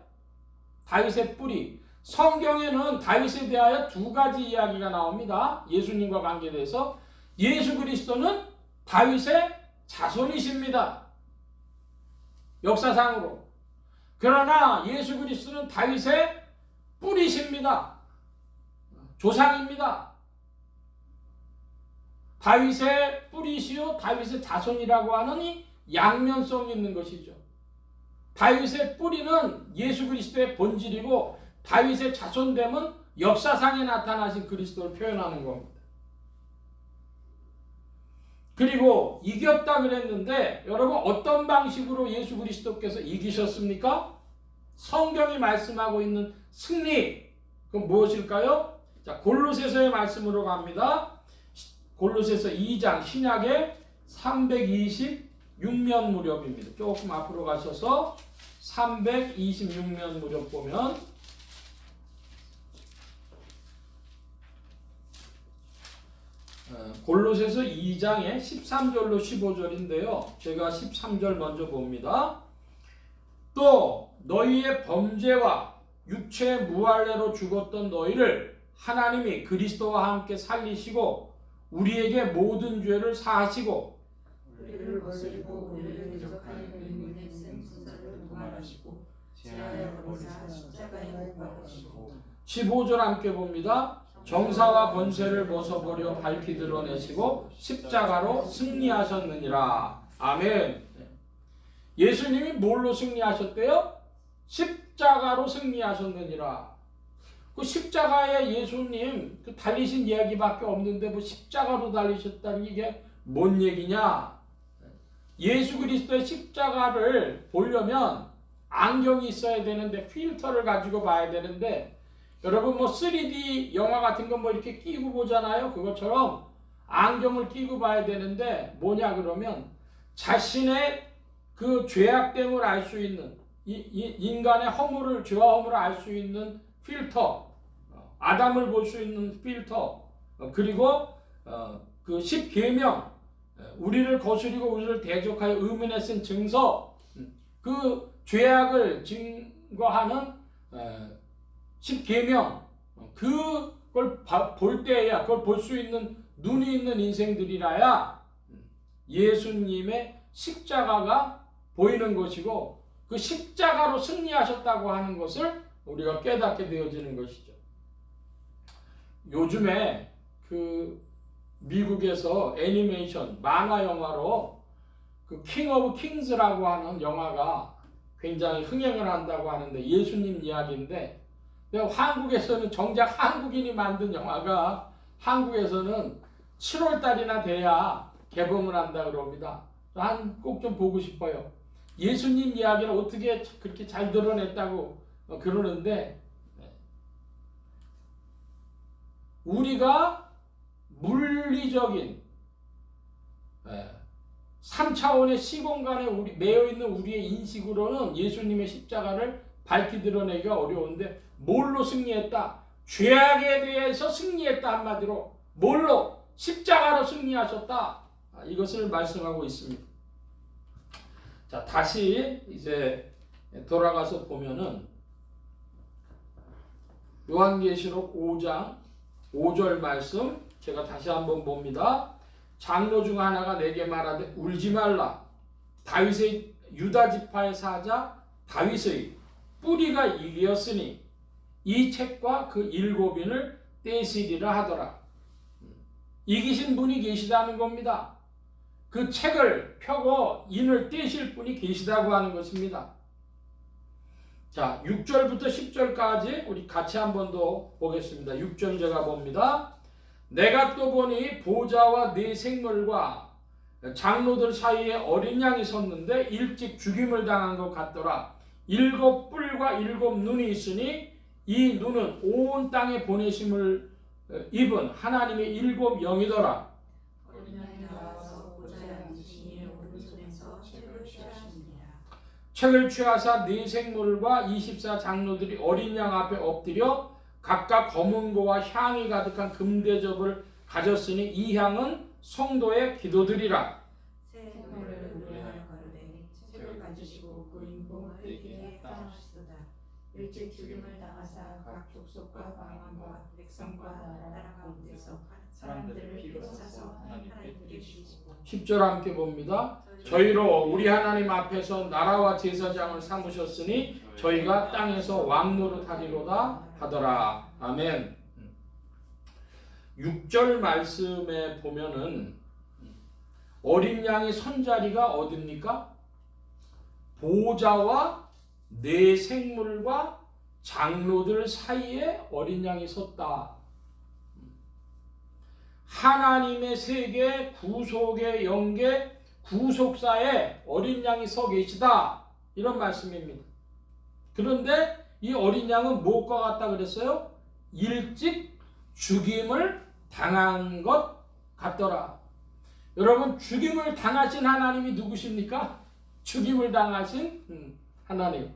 다윗의 뿌리. 성경에는 다윗에 대하여 두 가지 이야기가 나옵니다. 예수님과 관계돼서. 예수 그리스도는 다윗의 자손이십니다. 역사상으로. 그러나 예수 그리스도는 다윗의 뿌리십니다. 조상입니다. 다윗의 뿌리시오 다윗의 자손이라고 하는 이 양면성이 있는 것이죠. 다윗의 뿌리는 예수 그리스도의 본질이고, 다윗의 자손됨은 역사상에 나타나신 그리스도를 표현하는 겁니다. 그리고 이겼다 그랬는데, 여러분, 어떤 방식으로 예수 그리스도께서 이기셨습니까? 성경이 말씀하고 있는 승리, 그건 무엇일까요? 자, 골로새서의 말씀으로 갑니다. 골로새서 2장, 신약의 326면 무렵입니다. 조금 앞으로 가셔서 326면 무렵 보면 골로새서 2장의 13절로 15절인데요. 제가 13절 먼저 봅니다. 또 너희의 범죄와 육체의 무할례로 죽었던 너희를 하나님이 그리스도와 함께 살리시고 우리에게 모든 죄를 사하시고 우리를 거스리고 우리를 대적하는 인문의 생수자를 도말하시고 지하여 버리사 십자가에 못 박으시고. 15절 함께 봅니다. 정사와 권세를 벗어버려 밝히 드러내시고 십자가로 승리하셨느니라. 아멘. 예수님이 뭘로 승리하셨대요? 십자가로 승리하셨느니라. 그 십자가에 예수님 그 달리신 이야기밖에 없는데 뭐 십자가로 달리셨다는 게 이게 뭔 얘기냐? 예수 그리스도의 십자가를 보려면 안경이 있어야 되는데, 필터를 가지고 봐야 되는데, 여러분 뭐 3D 영화 같은 거 뭐 이렇게 끼고 보잖아요. 그것처럼 안경을 끼고 봐야 되는데, 뭐냐 그러면 자신의 그 죄악됨을 알 수 있는, 인간의 허물을, 죄와 허물을 알 수 있는 필터, 아담을 볼 수 있는 필터, 그리고 그 10계명, 우리를 거스리고 우리를 대적하여 의문에 쓴 증서, 그 죄악을 증거하는 10계명, 그걸 볼 때야, 그걸 볼 수 있는 눈이 있는 인생들이라야 예수님의 십자가가 보이는 것이고, 그 십자가로 승리하셨다고 하는 것을 우리가 깨닫게 되어지는 것이죠. 요즘에 그 미국에서 애니메이션 만화 영화로 그 킹 오브 킹스라고 하는 영화가 굉장히 흥행을 한다고 하는데, 예수님 이야기인데, 한국에서는 정작 한국인이 만든 영화가 한국에서는 7월 달이나 돼야 개봉을 한다 그럽니다. 꼭 좀 보고 싶어요. 예수님 이야기를 어떻게 그렇게 잘 드러냈다고 그러는데, 우리가 물리적인 3차원의 시공간에 매여 있는 우리의 인식으로는 예수님의 십자가를 밝히 드러내기가 어려운데, 뭘로 승리했다? 죄악에 대해서 승리했다. 한마디로 뭘로? 십자가로 승리하셨다. 이것을 말씀하고 있습니다. 자, 다시 이제 돌아가서 보면은 요한계시록 5장 5절 말씀 제가 다시 한번 봅니다. 장로 중 하나가 내게 말하되 울지 말라. 다윗의 유다 지파의 사자 다윗의 뿌리가 이기었으니 이 책과 그 7인을 떼시리라 하더라. 이기신 분이 계시다는 겁니다. 그 책을 펴고 인을 떼실 분이 계시다고 하는 것입니다. 자, 6절부터 10절까지 우리 같이 한 번 더 보겠습니다. 6절 제가 봅니다. 내가 또 보니 보좌와 네 생물과 장로들 사이에 어린 양이 섰는데 일찍 죽임을 당한 것 같더라. 7 뿔과 7 눈이 있으니 이 눈은 온 땅에 보내심을 입은 하나님의 7 영이더라. 책을 취하사 네 생물과 24 장로들이 어린 양 앞에 엎드려 각각 검은 고와 향이 가득한 금대접을 가졌으니 이 향은 성도의 기도들이라. 생물을 노래하여 가로되 책을 가지시고 그 인봉을 이에 따르시도다. 일찍 죽임을 당하사 각 족속과 방언과 백성과 나라 가운데서 사람들을 피로 사서 하나님께 주시고. 10절 함께 봅니다. 저희로 우리 하나님 앞에서 나라와 제사장을 삼으셨으니 저희가 땅에서 왕 노릇하리로다 하더라. 아멘. 6절 말씀에 보면은 어린 양의 선자리가 어딥니까? 보좌와 네 생물과 장로들 사이에 어린 양이 섰다. 하나님의 세계, 구속의 영계, 구속사에 어린 양이 서 계시다. 이런 말씀입니다. 그런데 이 어린 양은 무엇과 같다 그랬어요? 일찍 죽임을 당한 것 같더라. 여러분, 죽임을 당하신 하나님이 누구십니까? 죽임을 당하신 하나님.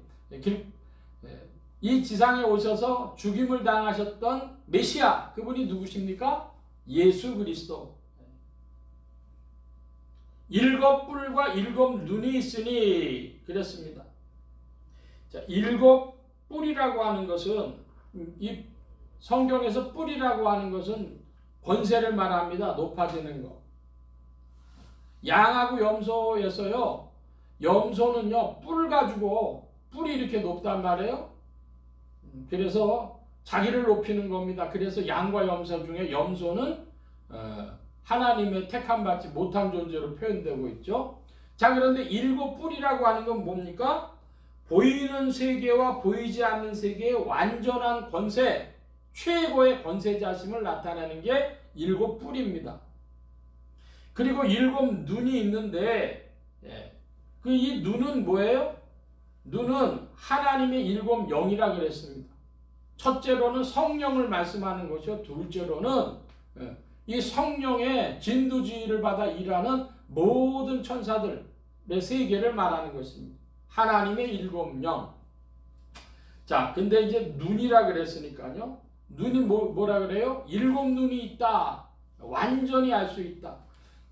이 지상에 오셔서 죽임을 당하셨던 메시아, 그분이 누구십니까? 예수 그리스도. 7 뿔과 7 눈이 있으니 그랬습니다. 자, 7 뿔이라고 하는 것은, 이 성경에서 뿔이라고 하는 것은 권세를 말합니다. 높아지는 거. 양하고 염소에서요, 염소는요 뿔 가지고 뿔이 이렇게 높단 말이에요. 그래서 자기를 높이는 겁니다. 그래서 양과 염소 중에 염소는 하나님의 택함받지 못한 존재로 표현되고 있죠. 자, 그런데 7 뿔이라고 하는 건 뭡니까? 보이는 세계와 보이지 않는 세계의 완전한 권세, 최고의 권세자심을 나타내는 게 7 뿔입니다. 그리고 7 눈이 있는데, 이 눈은 뭐예요? 눈은 하나님의 7 영이라 그랬습니다. 첫째로는 성령을 말씀하는 것이요, 둘째로는 이 성령의 진두지휘를 받아 일하는 모든 천사들의 세계를 말하는 것입니다. 하나님의 7명. 자, 근데 이제 눈이라 그랬으니까요. 눈이 뭐라 그래요? 7눈이 있다. 완전히 알 수 있다.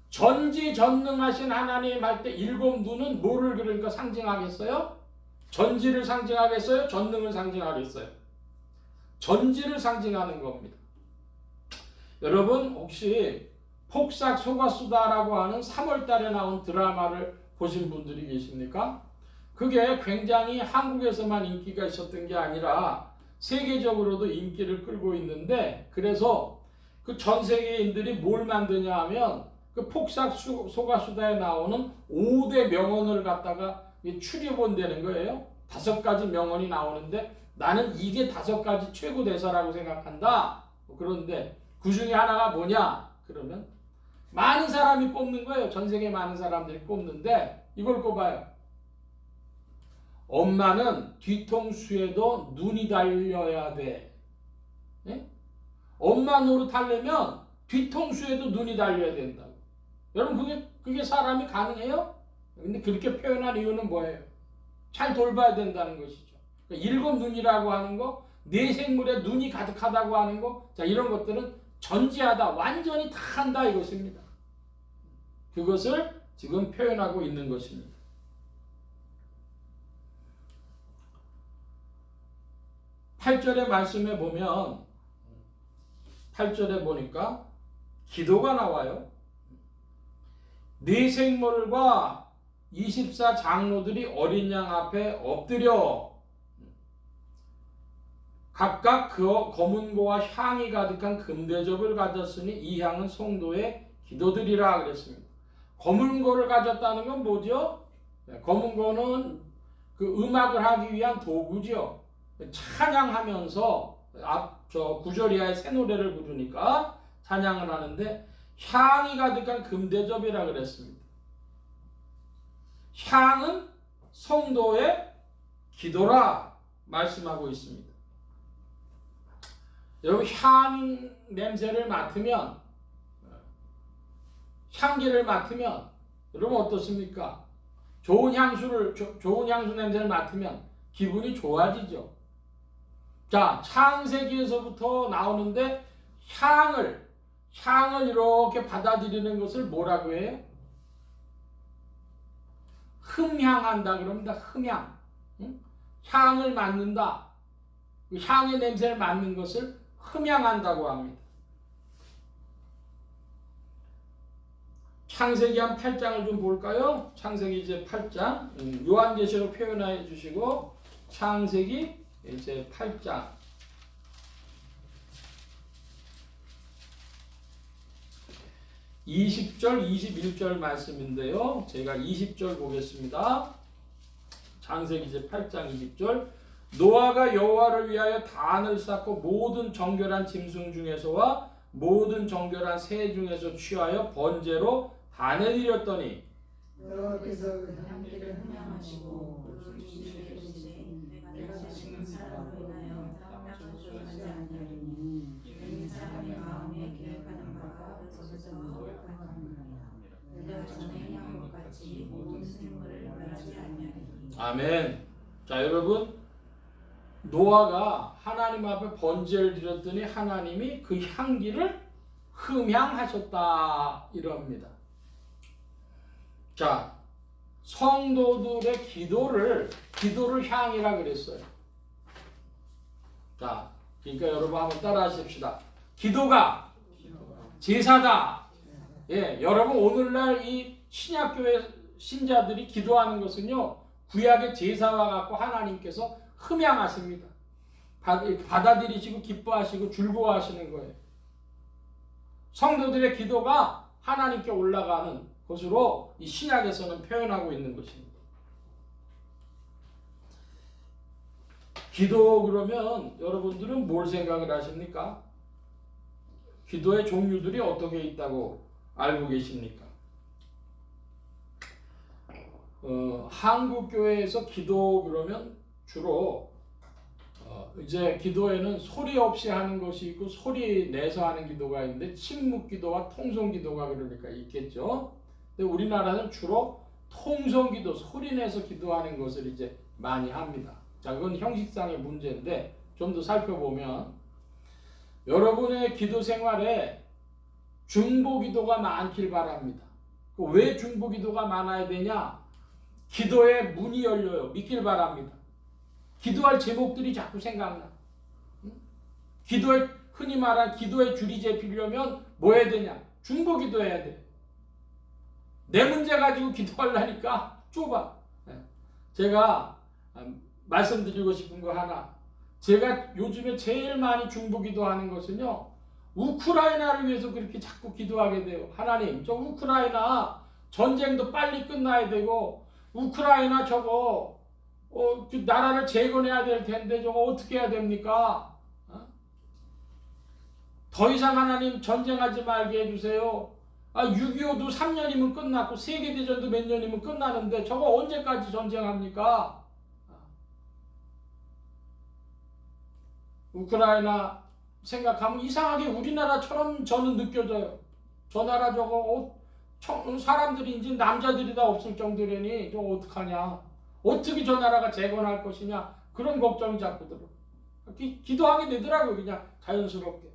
전지전능하신 하나님 할 때 7눈은 뭐를 그러니까 상징하겠어요? 전지를 상징하겠어요? 전능을 상징하겠어요? 전지를 상징하는 겁니다. 여러분 혹시 폭삭 속았수다라고 하는 3월달에 나온 드라마를 보신 분들이 계십니까? 그게 굉장히 한국에서만 인기가 있었던 게 아니라 세계적으로도 인기를 끌고 있는데, 그래서 그 전 세계인들이 뭘 만드냐 하면 그 폭삭 속았수다에 나오는 5대 명언을 갖다가 추려본다는 거예요. 5가지 명언이 나오는데 나는 이게 5가지 최고 대사라고 생각한다. 그런데 그 중에 하나가 뭐냐? 그러면 많은 사람이 뽑는 거예요. 전 세계 많은 사람들이 뽑는데 이걸 꼽아요. 엄마는 뒤통수에도 눈이 달려야 돼. 예? 엄마 노릇하려면 뒤통수에도 눈이 달려야 된다고. 여러분 그게 사람이 가능해요? 근데 그렇게 표현한 이유는 뭐예요? 잘 돌봐야 된다는 것이죠. 그러니까 7눈이라고 하는 거, 내 생물에 눈이 가득하다고 하는 거, 자 이런 것들은 전지하다, 완전히 다 한다 이것입니다. 그것을 지금 표현하고 있는 것입니다. 8절의 말씀에 보면 8절에 보니까 기도가 나와요. 네 생물과 24 장로들이 어린 양 앞에 엎드려 각각 그 검은고와 향이 가득한 금대접을 가졌으니 이 향은 성도의 기도들이라 그랬습니다. 검은고를 가졌다는 건 뭐죠? 검은고는 그 음악을 하기 위한 도구죠. 찬양하면서 저 9절 이하의 새 노래를 부르니까 찬양을 하는데 향이 가득한 금대접이라 그랬습니다. 향은 성도의 기도라 말씀하고 있습니다. 여러분 향 냄새를 맡으면, 향기를 맡으면 여러분 어떻습니까? 좋은 향수 냄새를 맡으면 기분이 좋아지죠. 자, 창세기에서부터 나오는데 향을 이렇게 받아들이는 것을 뭐라고 해요? 흠향한다 그럽니다. 흠향. 응? 향을 맡는다. 그 향의 냄새를 맡는 것을 흠향한다고 합니다. 창세기 한 8장을 좀 볼까요? 창세기 이제 8장. 요한계시록 표현해 주시고 창세기 이제 8장. 20절, 21절 말씀인데요. 제가 20절 보겠습니다. 창세기 이제 8장 20절. 노아가 여호와를 위하여 단을 쌓고 모든 정결한 짐승 중에서와 모든 정결한 새 중에서 취하여 번제로 단에 드렸더니 여호와께서 양들을 흠양하시고 주님의 이르시되 내가 자식은 사람으로 인하여 땅소중하지 아니하리니 이는 사람의 마음에 계획하는 바가 거기서 내가 전에 한 것 같이 모든 생물을 멸하지 아니하리니. 아멘. 자 여러분, 노아가 하나님 앞에 번제를 드렸더니 하나님이 그 향기를 흠향하셨다 이럽니다. 자, 성도들의 기도를 향이라 그랬어요. 자, 그러니까 여러분 한번 따라 하십시다. 기도가 제사다. 예, 여러분 오늘날 이 신약교회 신자들이 기도하는 것은요, 구약의 제사와 같고 하나님께서 흠양하십니다. 받아들이시고 기뻐하시고 즐거워하시는 거예요. 성도들의 기도가 하나님께 올라가는 것으로 이 신약에서는 표현하고 있는 것입니다. 기도 그러면 여러분들은 뭘 생각을 하십니까? 기도의 종류들이 어떻게 있다고 알고 계십니까? 한국 교회에서 기도 그러면 주로 이제 기도에는 소리 없이 하는 것이 있고 소리 내서 하는 기도가 있는데 침묵 기도와 통성 기도가 그러니까 있겠죠. 근데 우리나라는 주로 통성기도 소리내서 기도하는 것을 이제 많이 합니다. 자, 그건 형식상의 문제인데 좀 더 살펴보면 여러분의 기도 생활에 중보기도가 많길 바랍니다. 왜 중보기도가 많아야 되냐? 기도의 문이 열려요. 믿길 바랍니다. 기도할 제목들이 자꾸 생각나. 기도의 흔히 말한 기도의 줄이 잡히려면 뭐 해야 되냐? 중보기도 해야 돼. 내 문제 가지고 기도하려니까 좁아. 제가 말씀드리고 싶은 거 하나. 제가 요즘에 제일 많이 중보기도 하는 것은요. 우크라이나를 위해서 그렇게 자꾸 기도하게 돼요. 하나님, 저 우크라이나 전쟁도 빨리 끝나야 되고 우크라이나 저거 그 나라를 재건해야 될 텐데 저거 어떻게 해야 됩니까? 더 이상 하나님 전쟁하지 말게 해주세요. 6.25도 3년이면 끝났고 세계대전도 몇 년이면 끝나는데 저거 언제까지 전쟁합니까? 우크라이나 생각하면 이상하게 우리나라처럼 저는 느껴져요. 저 나라 저거 사람들이 이제 남자들이 다 없을 정도라니 저거 어떡하냐. 어떻게 저 나라가 재건할 것이냐. 그런 걱정이 자꾸 들어. 기도하게 되더라고요. 그냥 자연스럽게.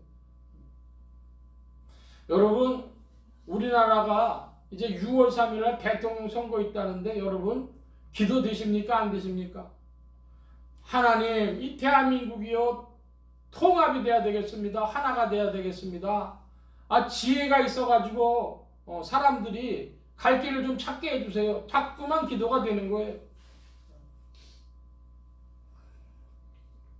여러분, 우리나라가 이제 6월 3일날 대통령 선거 있다는데 여러분 기도되십니까? 안 되십니까? 하나님, 이 대한민국이요 통합이 돼야 되겠습니다. 하나가 돼야 되겠습니다. 지혜가 있어가지고 사람들이 갈 길을 좀 찾게 해주세요. 자꾸만 기도가 되는 거예요.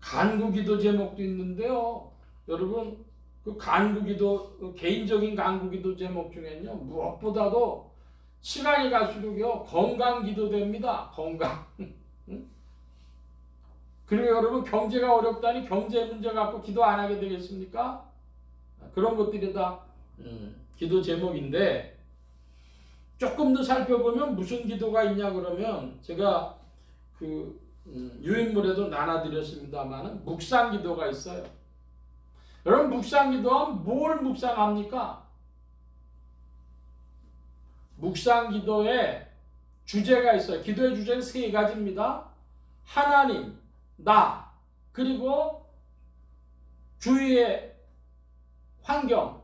간구기도 제목도 있는데요. 여러분 그 간구기도 개인적인 간구기도 제목 중에는요 무엇보다도 시간이 갈수록요 건강기도 됩니다. 건강. 그리고 여러분 경제가 어렵다니 경제 문제 갖고 기도 안 하게 되겠습니까? 그런 것들이 다 기도 제목인데 조금 더 살펴보면 무슨 기도가 있냐 그러면 제가 그 유인물에도 나눠드렸습니다만 묵상 기도가 있어요. 여러분 묵상 기도하면 뭘 묵상합니까? 묵상 기도에 주제가 있어요. 기도의 주제는 세 가지입니다. 하나님, 나, 그리고 주위의 환경,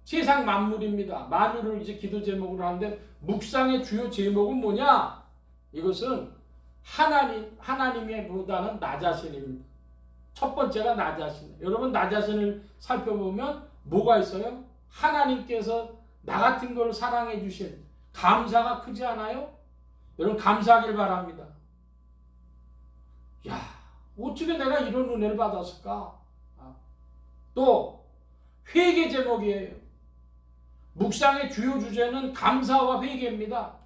세상 만물입니다. 만물을 이제 기도 제목으로 하는데 묵상의 주요 제목은 뭐냐? 이것은 하나님의 보다는 나 자신입니다. 첫 번째가 나 자신. 여러분 나 자신을 살펴보면 뭐가 있어요? 하나님께서 나 같은 걸 사랑해 주신 감사가 크지 않아요? 여러분 감사하길 바랍니다. 야, 어떻게 내가 이런 은혜를 받았을까? 또 회개 제목이에요. 묵상의 주요 주제는 감사와 회개입니다.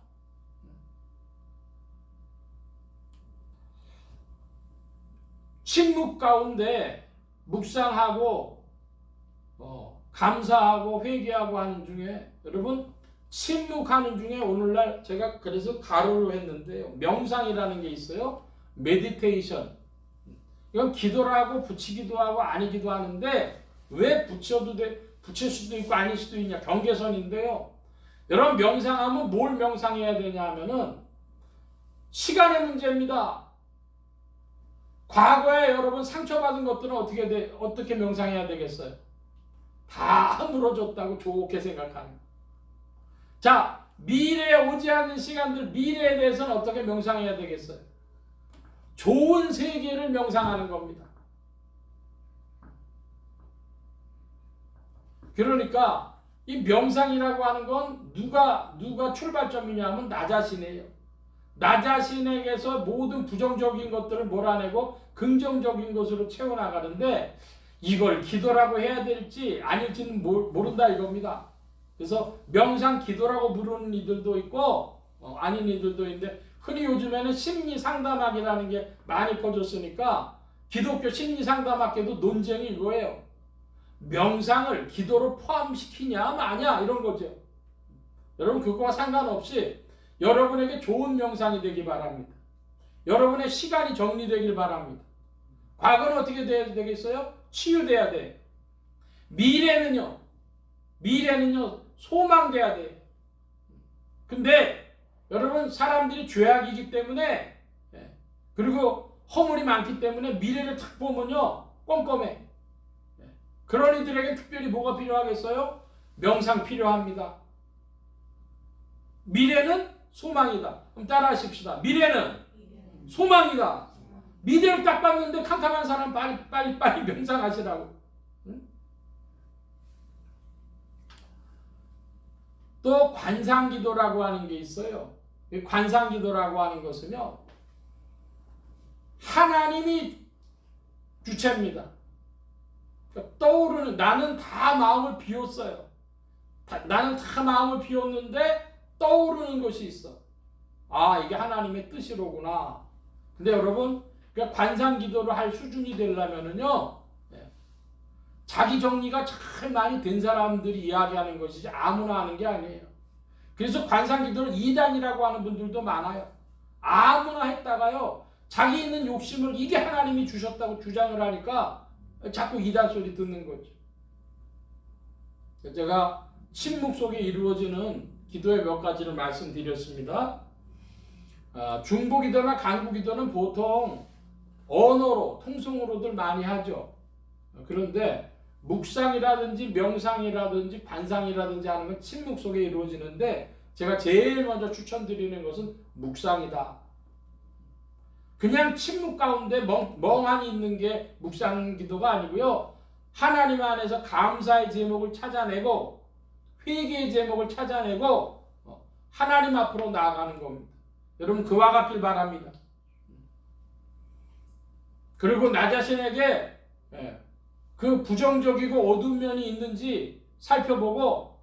침묵 가운데 묵상하고 감사하고 회개하고 하는 중에 여러분 침묵하는 중에 오늘날 제가 그래서 가로로 했는데요. 명상이라는 게 있어요. 메디테이션. 이건 기도를 하고 붙이기도 하고 아니기도 하는데 왜 붙일 수도 있고 아닐 수도 있냐. 경계선인데요. 여러분 명상하면 뭘 명상해야 되냐 하면은 시간의 문제입니다. 과거에 여러분 상처받은 것들은 어떻게 명상해야 되겠어요? 다 물어줬다고 좋게 생각하는. 자, 미래에 오지 않는 시간들, 미래에 대해서는 어떻게 명상해야 되겠어요? 좋은 세계를 명상하는 겁니다. 그러니까 이 명상이라고 하는 건 누가 출발점이냐 하면 나 자신이에요. 나 자신에게서 모든 부정적인 것들을 몰아내고 긍정적인 것으로 채워나가는데 이걸 기도라고 해야 될지 아닐지는 모른다 이겁니다. 그래서 명상 기도라고 부르는 이들도 있고 아닌 이들도 있는데 흔히 요즘에는 심리상담학이라는 게 많이 퍼졌으니까 기독교 심리상담학계도 논쟁이 이거예요. 명상을 기도로 포함시키냐 마냐 이런 거죠. 여러분 그거와 상관없이 여러분에게 좋은 명상이 되기 바랍니다. 여러분의 시간이 정리되길 바랍니다. 과거는 어떻게 돼야 되겠어요? 치유돼야 돼. 미래는요 소망돼야 돼. 근데 여러분 사람들이 죄악이기 때문에 그리고 허물이 많기 때문에 미래를 탁 보면요 꼼꼼해. 그런 이들에게 특별히 뭐가 필요하겠어요? 명상 필요합니다. 미래는 소망이다. 그럼 따라하십시다. 미래는 소망이다. 미래를 딱 봤는데 캄캄한 사람 빨리 명상하시라고. 응? 또 관상기도라고 하는 게 있어요. 이 관상기도라고 하는 것은요 하나님이 주체입니다. 그러니까 떠오르는 나는 다 마음을 비웠어요. 나는 다 마음을 비웠는데 떠오르는 것이 있어. 아 이게 하나님의 뜻이로구나. 근데 여러분 그러니까 관상기도를 할 수준이 되려면은요 자기 정리가 잘 많이 된 사람들이 이야기하는 것이지 아무나 하는 게 아니에요. 그래서 관상기도를 이단이라고 하는 분들도 많아요. 아무나 했다가요 자기 있는 욕심을 이게 하나님이 주셨다고 주장을 하니까 자꾸 이단 소리 듣는 거죠. 제가 침묵 속에 이루어지는 기도의 몇 가지를 말씀드렸습니다. 중보기도나 간구기도는 보통 언어로 통성으로들 많이 하죠. 그런데 묵상이라든지 명상이라든지 반상이라든지 하는 건 침묵 속에 이루어지는데 제가 제일 먼저 추천드리는 것은 묵상이다. 그냥 침묵 가운데 멍하니 있는 게 묵상기도가 아니고요. 하나님 안에서 감사의 제목을 찾아내고 회개의 제목을 찾아내고 하나님 앞으로 나아가는 겁니다. 여러분 그와 같길 바랍니다. 그리고 나 자신에게 그 부정적이고 어두운 면이 있는지 살펴보고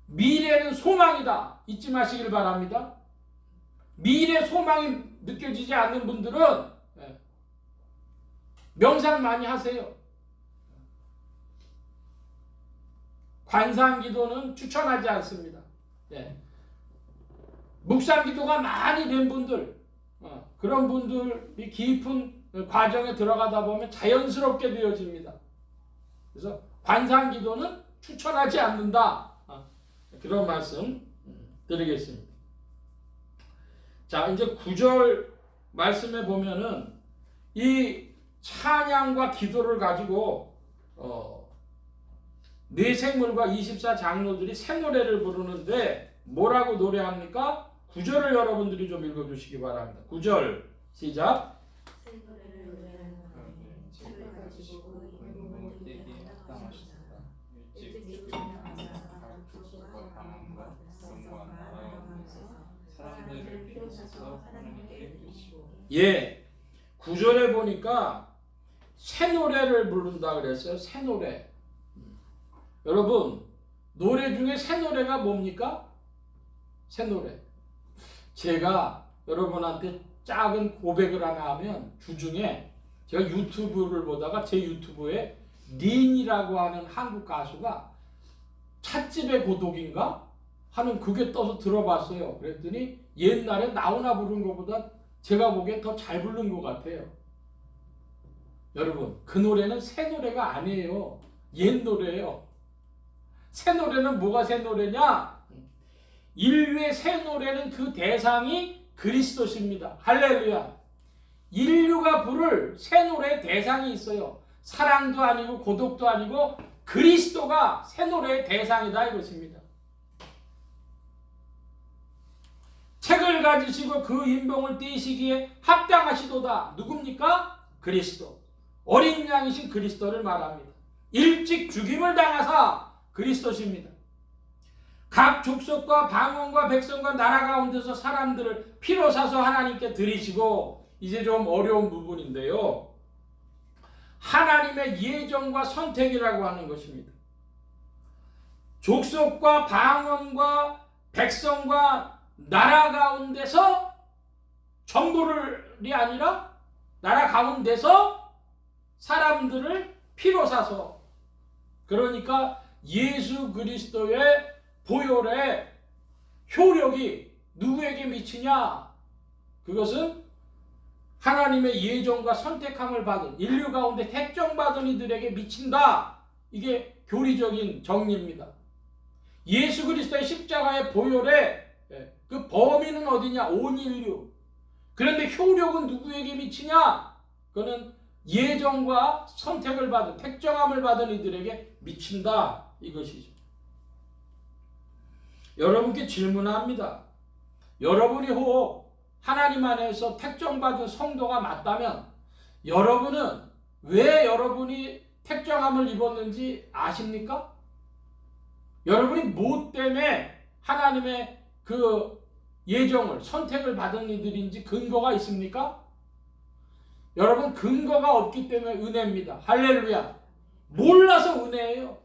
미래는 소망이다 잊지 마시길 바랍니다. 미래 소망이 느껴지지 않는 분들은 명상 많이 하세요. 관상기도는 추천하지 않습니다. 묵상기도가 많이 된 분들 그런 분들이 깊은 과정에 들어가다 보면 자연스럽게 되어집니다. 그래서 관상기도는 추천하지 않는다. 그런 말씀 드리겠습니다. 자 이제 9절 말씀에 보면은 이 찬양과 기도를 가지고 네 생물과 24장로들이 새 노래를 부르는데 뭐라고 노래합니까? 9절을 여러분들이 좀 읽어주시기 바랍니다. 9절 시작. 예, 9절에 보니까 새 노래를 부른다 그랬어요. 새 노래. 여러분 노래 중에 새 노래가 뭡니까? 새 노래. 제가 여러분한테 작은 고백을 하나 하면 주중에 제가 유튜브를 보다가 제 유튜브에 린이라고 하는 한국 가수가 찻집의 고독인가 하는 그게 떠서 들어봤어요. 그랬더니 옛날에 나훈아 부른 것보다 제가 보기엔 더 잘 부른 것 같아요. 여러분 그 노래는 새 노래가 아니에요. 옛 노래예요. 새 노래는 뭐가 새 노래냐? 인류의 새 노래는 그 대상이 그리스도십니다. 할렐루야. 인류가 부를 새 노래의 대상이 있어요. 사랑도 아니고 고독도 아니고 그리스도가 새 노래의 대상이다 이것입니다. 책을 가지시고 그 인봉을 떼시기에 합당하시도다. 누굽니까? 그리스도. 어린 양이신 그리스도를 말합니다. 일찍 죽임을 당하사 그리스도십니다. 각 족속과 방언과 백성과 나라 가운데서 사람들을 피로 사서 하나님께 드리시고 이제 좀 어려운 부분인데요. 하나님의 예정과 선택이라고 하는 것입니다. 족속과 방언과 백성과 나라 가운데서 전부를이 아니라 나라 가운데서 사람들을 피로 사서 그러니까 예수 그리스도의 보혈의 효력이 누구에게 미치냐? 그것은 하나님의 예정과 선택함을 받은 인류 가운데 택정받은 이들에게 미친다. 이게 교리적인 정리입니다. 예수 그리스도의 십자가의 보혈의 그 범위는 어디냐? 온 인류. 그런데 효력은 누구에게 미치냐? 그는 예정과 선택을 받은, 택정함을 받은 이들에게 미친다, 이것이죠. 여러분께 질문합니다. 여러분이 혹 하나님 안에서 택정받은 성도가 맞다면 여러분은 왜 여러분이 택정함을 입었는지 아십니까? 여러분이 무엇 때문에 하나님의 그 예정을, 선택을 받은 이들인지 근거가 있습니까? 여러분, 근거가 없기 때문에 은혜입니다. 할렐루야. 몰라서 은혜예요.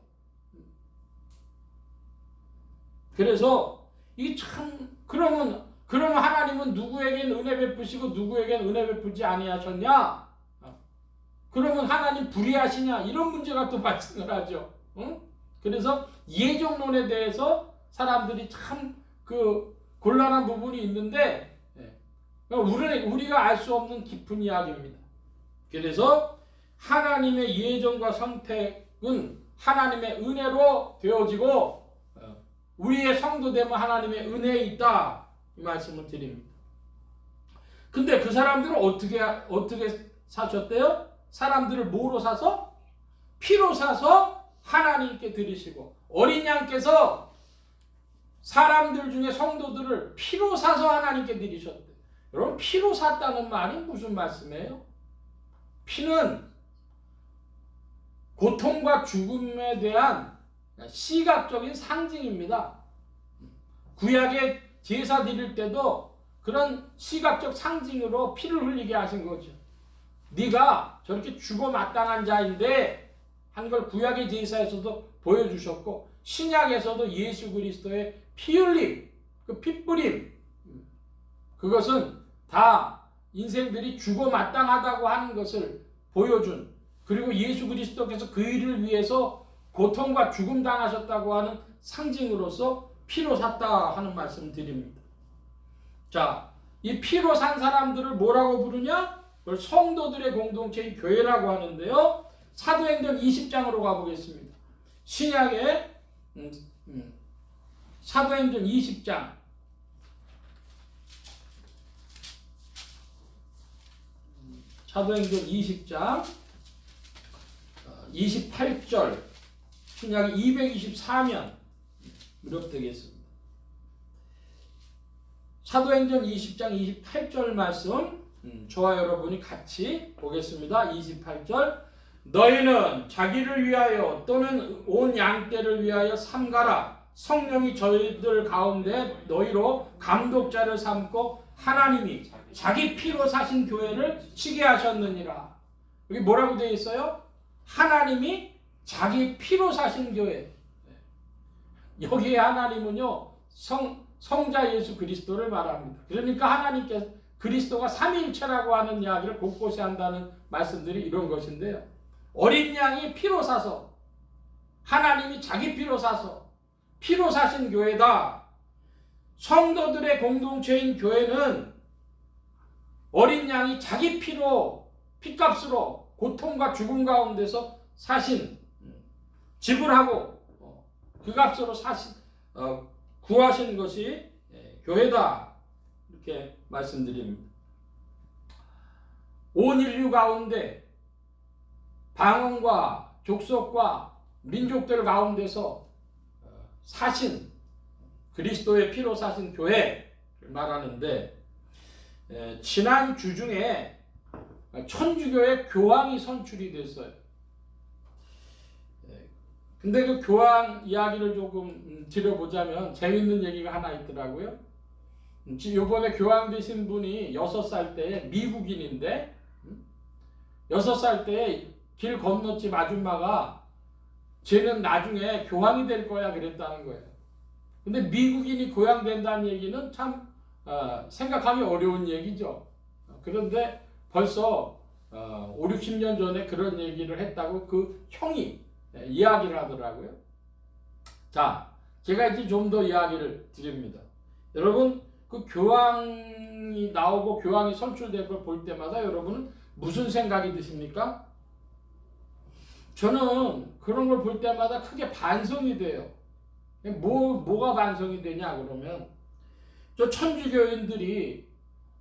그래서 이 참, 그러면 하나님은 누구에겐 은혜 베푸시고 누구에겐 은혜 베푸지 아니하셨냐? 그러면 하나님 불의하시냐? 이런 문제가 또 발생을 하죠. 응? 그래서 예정론에 대해서 사람들이 참 그 곤란한 부분이 있는데, 우리가 알 수 없는 깊은 이야기입니다. 그래서 하나님의 예정과 선택은 하나님의 은혜로 되어지고, 우리의 성도됨은 하나님의 은혜에 있다, 이 말씀을 드립니다. 근데 그 사람들은 어떻게 사셨대요? 사람들을 뭐로 사서? 피로 사서 하나님께 드리시고, 어린 양께서 사람들 중에 성도들을 피로 사서 하나님께 드리셨대. 여러분, 피로 샀다는 말이 무슨 말씀이에요? 피는 고통과 죽음에 대한 시각적인 상징입니다. 구약의 제사 드릴 때도 그런 시각적 상징으로 피를 흘리게 하신 거죠. 네가 저렇게 죽어 마땅한 자인데 한 걸 구약의 제사에서도 보여주셨고, 신약에서도 예수 그리스도의 피 흘림, 그 피 뿌림, 그것은 다 인생들이 죽어 마땅하다고 하는 것을 보여준, 그리고 예수 그리스도께서 그 일을 위해서 고통과 죽음 당하셨다고 하는 상징으로서 피로 샀다 하는 말씀 드립니다. 자, 이 피로 산 사람들을 뭐라고 부르냐? 그걸 성도들의 공동체인 교회라고 하는데요. 사도행전 20장으로 가보겠습니다. 신약의 사도행전 20장 20장 28절, 신약 224면 무렵되겠습니다. 사도행전 20장 28절 말씀, 저와 여러분이 같이 보겠습니다. 28절. 너희는 자기를 위하여 또는 온 양떼를 위하여 삼가라. 성령이 저희들 가운데 너희로 감독자를 삼고 하나님이 자기 피로 사신 교회를 치게 하셨느니라. 여기 뭐라고 되어 있어요? 하나님이 자기 피로 사신 교회. 여기에 하나님은요, 성자 예수 그리스도를 말합니다. 그러니까 하나님께서 그리스도가 삼위일체라고 하는 이야기를 곳곳에 한다는 말씀들이 이런 것인데요. 어린 양이 피로 사서, 하나님이 자기 피로 사서 피로 사신 교회다. 성도들의 공동체인 교회는 어린 양이 자기 피로, 피값으로 고통과 죽음 가운데서 사신, 지불하고 그 값으로 사신, 구하신 것이 교회다, 이렇게 말씀드립니다. 온 인류 가운데 방언과 족속과 민족들 가운데서 사신, 그리스도의 피로 사신 교회를 말하는데, 지난 주 중에 천주교의 교황이 선출이 됐어요. 근데 그 교황 이야기를 조금 드려보자면 재밌는 얘기가 하나 있더라고요. 이번에 교황 되신 분이 6살 때, 미국인인데 6살 때 길 건너집 아줌마가 쟤는 나중에 교황이 될 거야 그랬다는 거예요. 근데 미국인이 교황 된다는 얘기는 참 생각하기 어려운 얘기죠. 그런데 벌써 5, 60년 전에 그런 얘기를 했다고 그 형이 이야기를 하더라고요. 자, 제가 이제 좀 더 이야기를 드립니다. 여러분, 그 교황이 나오고 교황이 선출된 걸 볼 때마다 여러분은 무슨 생각이 드십니까? 저는 그런 걸 볼 때마다 크게 반성이 돼요. 뭐가 반성이 되냐 그러면 저 천주교인들이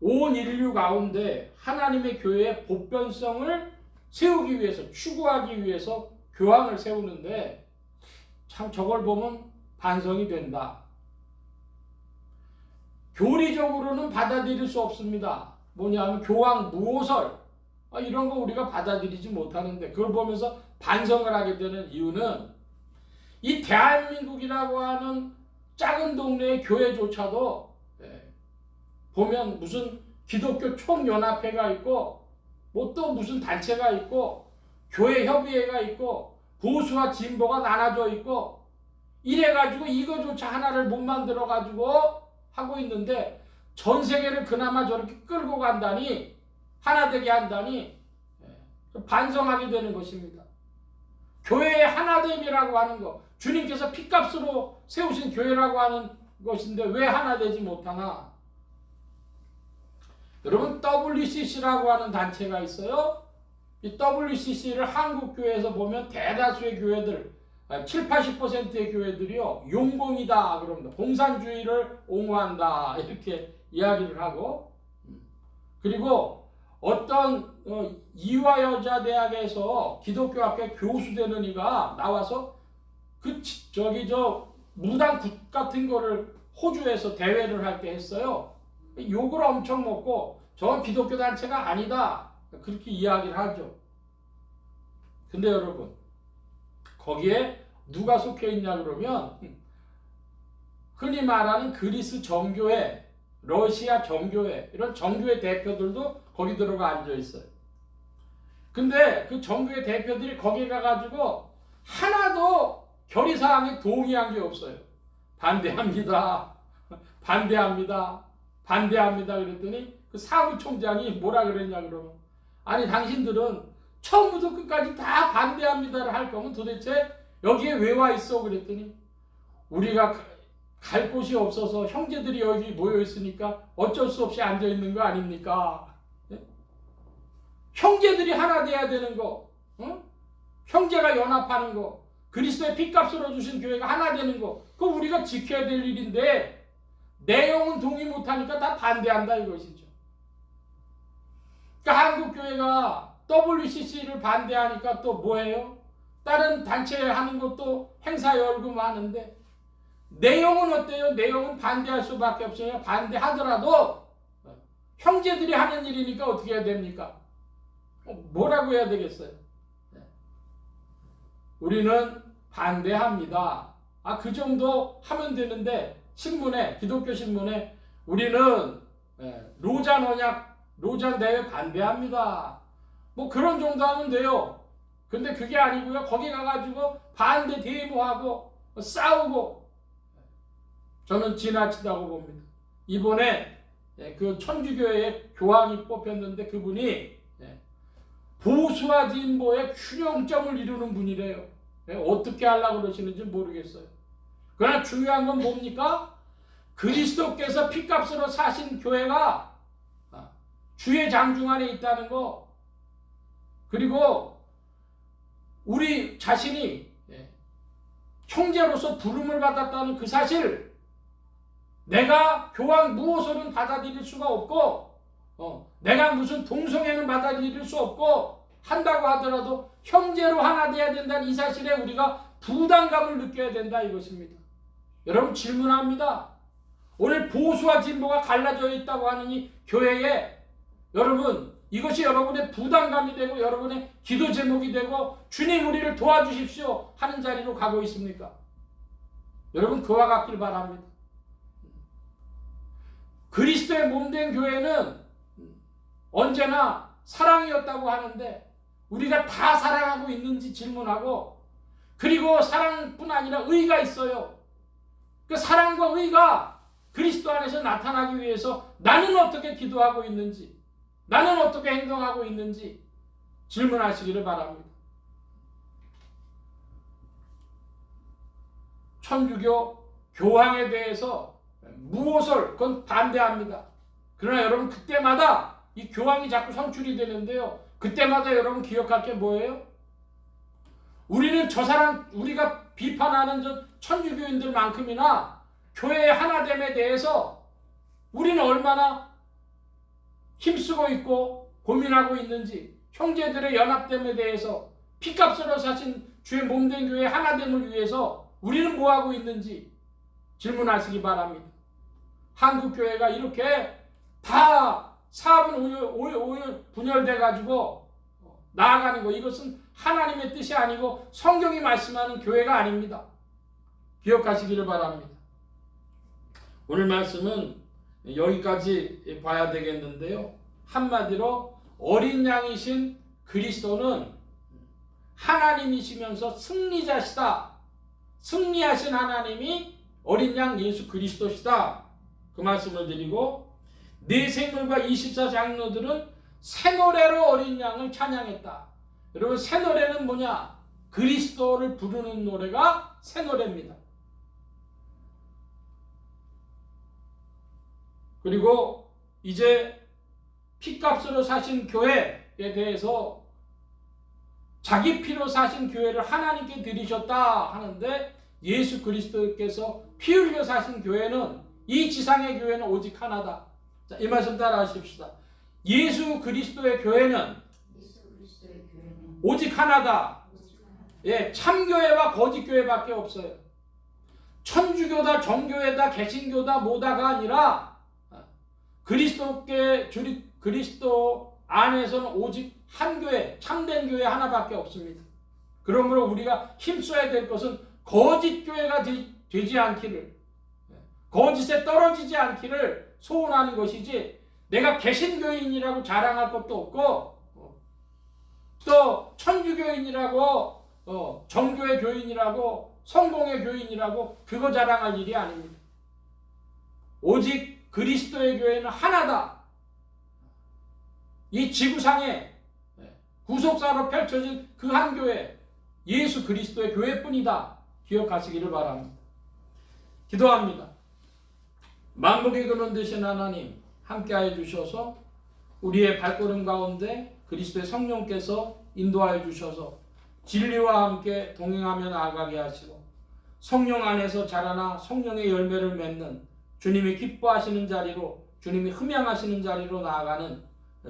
온 인류 가운데 하나님의 교회의 보편성을 세우기 위해서 추구하기 위해서 교황을 세우는데 참 저걸 보면 반성이 된다. 교리적으로는 받아들일 수 없습니다. 뭐냐면 교황 무오설 이런 거 우리가 받아들이지 못하는데 그걸 보면서 반성을 하게 되는 이유는 이 대한민국이라고 하는 작은 동네의 교회조차도 보면 무슨 기독교 총연합회가 있고 뭐 또 무슨 단체가 있고 교회협의회가 있고 보수와 진보가 나눠져 있고 이래가지고 이거조차 하나를 못 만들어가지고 하고 있는데 전 세계를 그나마 저렇게 끌고 간다니 하나 되게 한다니 반성하게 되는 것입니다. 교회의 하나됨이라고 하는 거 주님께서 피값으로 세우신 교회라고 하는 것인데 왜 하나 되지 못하나? 여러분 WCC라고 하는 단체가 있어요. 이 WCC를 한국교회에서 보면 대다수의 교회들 70~80%의 교회들이요 용공이다 그럽니다. 공산주의를 옹호한다 이렇게 이야기를 하고 그리고 어떤 이화여자대학에서 기독교 학회 교수 되는 이가 나와서 무당 굿 같은 거를 호주에서 대회를 할 때 했어요. 욕을 엄청 먹고 저건 기독교 단체가 아니다 그렇게 이야기를 하죠. 근데 여러분 거기에 누가 속해 있냐 그러면 흔히 말하는 그리스 정교회, 러시아 정교회 이런 정교회 대표들도 거기 들어가 앉아 있어요. 근데 그 정교회 대표들이 거기 가가지고 하나도 결의사항에 동의한 게 없어요. 반대합니다. 반대합니다. 반대합니다. 그랬더니 그 사무총장이 뭐라 그랬냐 그러면 아니 당신들은 처음부터 끝까지 다 반대합니다를 할 거면 도대체 여기에 왜 와 있어? 그랬더니 우리가 갈 곳이 없어서 형제들이 여기 모여 있으니까 어쩔 수 없이 앉아 있는 거 아닙니까? 네? 형제들이 하나 돼야 되는 거, 형제가 연합하는 거, 그리스도의 피값으로 주신 교회가 하나 되는 거, 그거 우리가 지켜야 될 일인데 내용은 동의 못하니까 다 반대한다 이것이죠. 그러니까 한국교회가 WCC를 반대하니까 또 뭐예요? 다른 단체 하는 것도 행사 열고 하는데 내용은 어때요? 내용은 반대할 수밖에 없어요. 반대하더라도 형제들이 하는 일이니까 어떻게 해야 됩니까? 뭐라고 해야 되겠어요? 우리는 반대합니다. 그 정도 하면 되는데 신문에 기독교 신문에 우리는 로잔 언약 로잔 대회 반대합니다. 뭐 그런 정도 하면 돼요. 근데 그게 아니고요. 거기 가가지고 반대 데모하고 싸우고 저는 지나치다고 봅니다. 이번에 그 천주교회의 교황이 뽑혔는데 그분이 보수와 진보의 균형점을 이루는 분이래요. 어떻게 하려고 그러시는지 모르겠어요. 그러나 중요한 건 뭡니까? 그리스도께서 피값으로 사신 교회가 주의 장중 안에 있다는 거, 그리고 우리 자신이 형제로서 부름을 받았다는 그 사실, 내가 교황 무오설은 받아들일 수가 없고 내가 무슨 동성애는 받아들일 수 없고 한다고 하더라도 형제로 하나 돼야 된다는 이 사실에 우리가 부담감을 느껴야 된다 이것입니다. 여러분 질문합니다. 오늘 보수와 진보가 갈라져 있다고 하는 이 교회에 여러분 이것이 여러분의 부담감이 되고 여러분의 기도 제목이 되고 주님 우리를 도와주십시오 하는 자리로 가고 있습니까? 여러분 그와 같길 바랍니다. 그리스도의 몸된 교회는 언제나 사랑이었다고 하는데 우리가 다 사랑하고 있는지 질문하고, 그리고 사랑뿐 아니라 의가 있어요. 그 사랑과 의가 그리스도 안에서 나타나기 위해서 나는 어떻게 기도하고 있는지, 나는 어떻게 행동하고 있는지 질문하시기를 바랍니다. 천주교 교황에 대해서 무오설 그건 반대합니다. 그러나 여러분 그때마다 이 교황이 자꾸 선출이 되는데요. 그때마다 여러분 기억할 게 뭐예요? 우리는 저 사람, 우리가 비판하는 저 천주교인들만큼이나 교회의 하나됨에 대해서 우리는 얼마나 힘쓰고 있고 고민하고 있는지, 형제들의 연합됨에 대해서, 피값으로 사신 주의 몸된 교회의 하나됨을 위해서 우리는 뭐하고 있는지 질문하시기 바랍니다. 한국교회가 이렇게 다 4분 5일 분열돼 가지고 나아가는 거, 이것은 하나님의 뜻이 아니고 성경이 말씀하는 교회가 아닙니다. 기억하시기를 바랍니다. 오늘 말씀은 여기까지 봐야 되겠는데요. 한마디로 어린 양이신 그리스도는 하나님이시면서 승리자시다. 승리하신 하나님이 어린 양 예수 그리스도시다. 그 말씀을 드리고, 네 생물과 24장로들은 새 노래로 어린 양을 찬양했다. 여러분, 새 노래는 뭐냐? 그리스도를 부르는 노래가 새 노래입니다. 그리고 이제 피값으로 사신 교회에 대해서 자기 피로 사신 교회를 하나님께 드리셨다 하는데, 예수 그리스도께서 피 흘려 사신 교회는, 이 지상의 교회는 오직 하나다. 자, 이 말씀 따라 하십시다. 예수 그리스도의 교회는 오직 하나다. 예, 참교회와 거짓교회밖에 없어요. 천주교다, 정교회다, 개신교다, 뭐다가 아니라 그리스도 안에서는 오직 한 교회, 참된 교회 하나밖에 없습니다. 그러므로 우리가 힘써야 될 것은 거짓 교회가 되지 않기를, 거짓에 떨어지지 않기를 소원하는 것이지, 내가 개신교인이라고 자랑할 것도 없고, 또 천주교인이라고, 정교의 교인이라고, 성공의 교인이라고 그거 자랑할 일이 아닙니다. 오직 그리스도의 교회는 하나다. 이 지구상에 구속사로 펼쳐진 그 한 교회, 예수 그리스도의 교회뿐이다. 기억하시기를 바랍니다. 기도합니다. 만국의 근원 되신 하나님, 함께하여 주셔서 우리의 발걸음 가운데 그리스도의 성령께서 인도하여 주셔서 진리와 함께 동행하며 나아가게 하시고, 성령 안에서 자라나 성령의 열매를 맺는 주님이 기뻐하시는 자리로, 주님이 흠양하시는 자리로 나아가는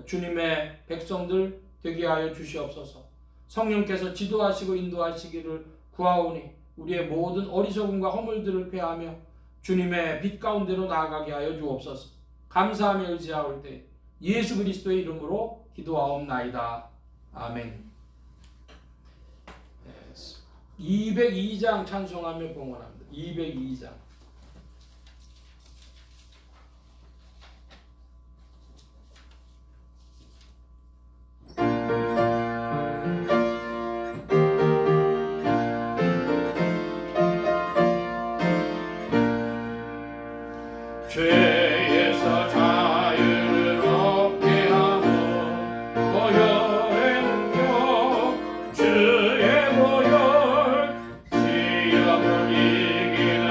주님의 백성들 되게 하여 주시옵소서. 성령께서 지도하시고 인도하시기를 구하오니 우리의 모든 어리석음과 허물들을 폐하며 주님의 빛 가운데로 나아가게 하여 주옵소서. 감사하며 의지하올 때 예수 그리스도의 이름으로 기도하옵나이다. 아멘. 202장 찬송하며 봉헌합니다. 202장. 죄에서 자유를 얻게 하고 보혈행교 주의 보혈 시험을 이기는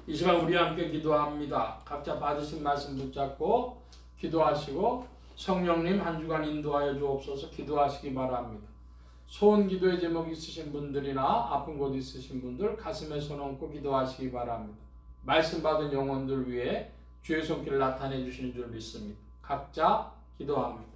이 시간 우리 함께 기도합니다. 각자 받으신 말씀 붙잡고 기도하시고 성령님 한 주간 인도하여 주옵소서. 기도하시기 바랍니다. 소원 기도의 제목 있으신 분들이나 아픈 곳 있으신 분들 가슴에 손 얹고 기도하시기 바랍니다. 말씀 받은 영혼들 위해 주의 손길을 나타내 주시는 줄 믿습니다. 각자 기도합니다.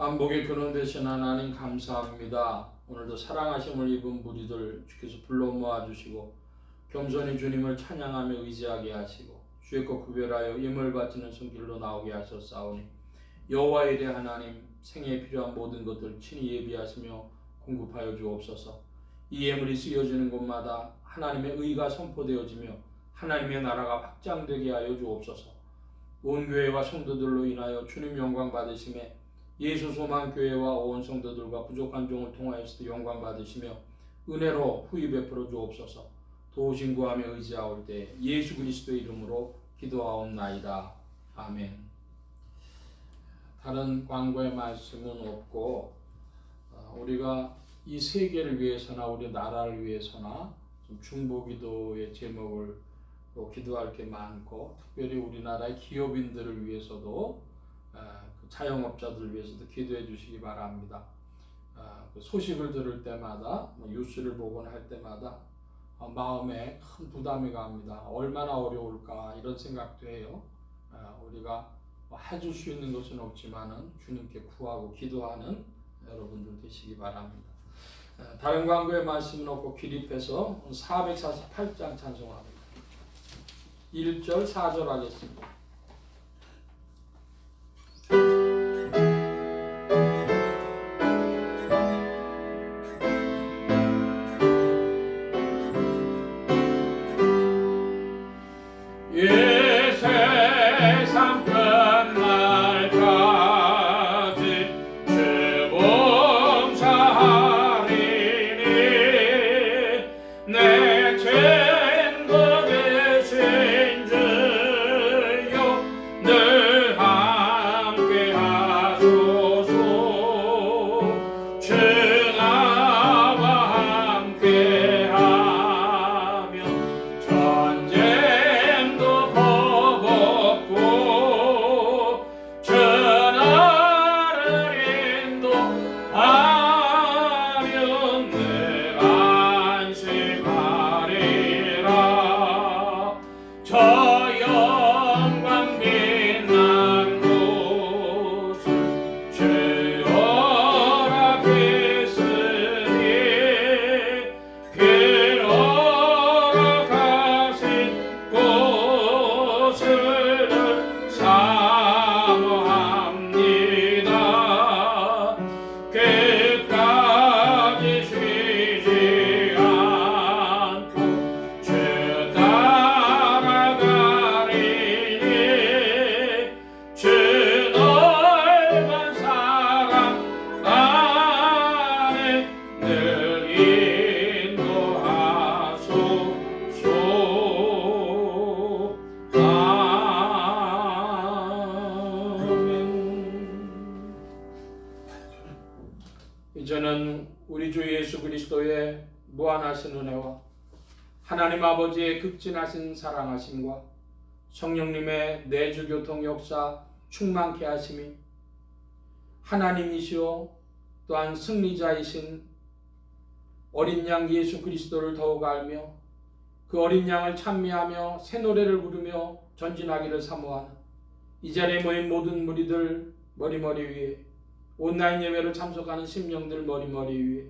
만복의 근원 되신 하나님 감사합니다. 오늘도 사랑하심을 입은 무리들 주께서 불러 모아주시고 겸손히 주님을 찬양하며 의지하게 하시고 주의 것 구별하여 예물 바치는 손길로 나오게 하셨사오니 여호와의 일에 하나님 생애에 필요한 모든 것들 친히 예비하시며 공급하여 주옵소서. 이 예물이 쓰여지는 곳마다 하나님의 의가 선포되어지며 하나님의 나라가 확장되게 하여 주옵소서. 온 교회와 성도들로 인하여 주님 영광 받으심에 예수 소망 교회와 온 성도들과 부족한 종을 통하여서도 영광 받으시며 은혜로 후히 베풀어 주옵소서. 도우신 구하며 의지하올 때 예수 그리스도의 이름으로 기도하옵나이다. 아멘. 다른 광고의 말씀은 없고 우리가 이 세계를 위해서나 우리 나라를 위해서나 좀 중보기도의 제목을 또 기도할 게 많고 특별히 우리나라의 기업인들을 위해서도 자영업자들을 위해서도 기도해 주시기 바랍니다. 그 소식을 들을 때마다 뉴스를 보거나 할 때마다 마음에 큰 부담이 갑니다. 얼마나 어려울까 이런 생각도 해요. 우리가 해줄 수 있는 것은 없지만은 주님께 구하고 기도하는 여러분들 되시기 바랍니다. 다른 광고의 말씀은 없고 기립해서 448장 찬송합니다. 1절 4절 하겠습니다. 내 죄인 거 되신 주 우리 주 예수 그리스도의 무한하신 은혜와 하나님 아버지의 극진하신 사랑하심과 성령님의 내주교통 역사 충만케 하심이 하나님이시오 또한 승리자이신 어린 양 예수 그리스도를 더욱 알며 그 어린 양을 찬미하며 새 노래를 부르며 전진하기를 사모하는 이 자리에 모인 모든 무리들 머리머리 위에 온라인 예배를 참석하는 심령들 머리머리 위에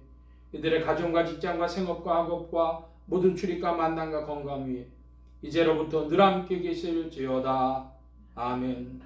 이들의 가정과 직장과 생업과 학업과 모든 출입과 만남과 건강 위에 이제로부터 늘 함께 계실지어다. 아멘.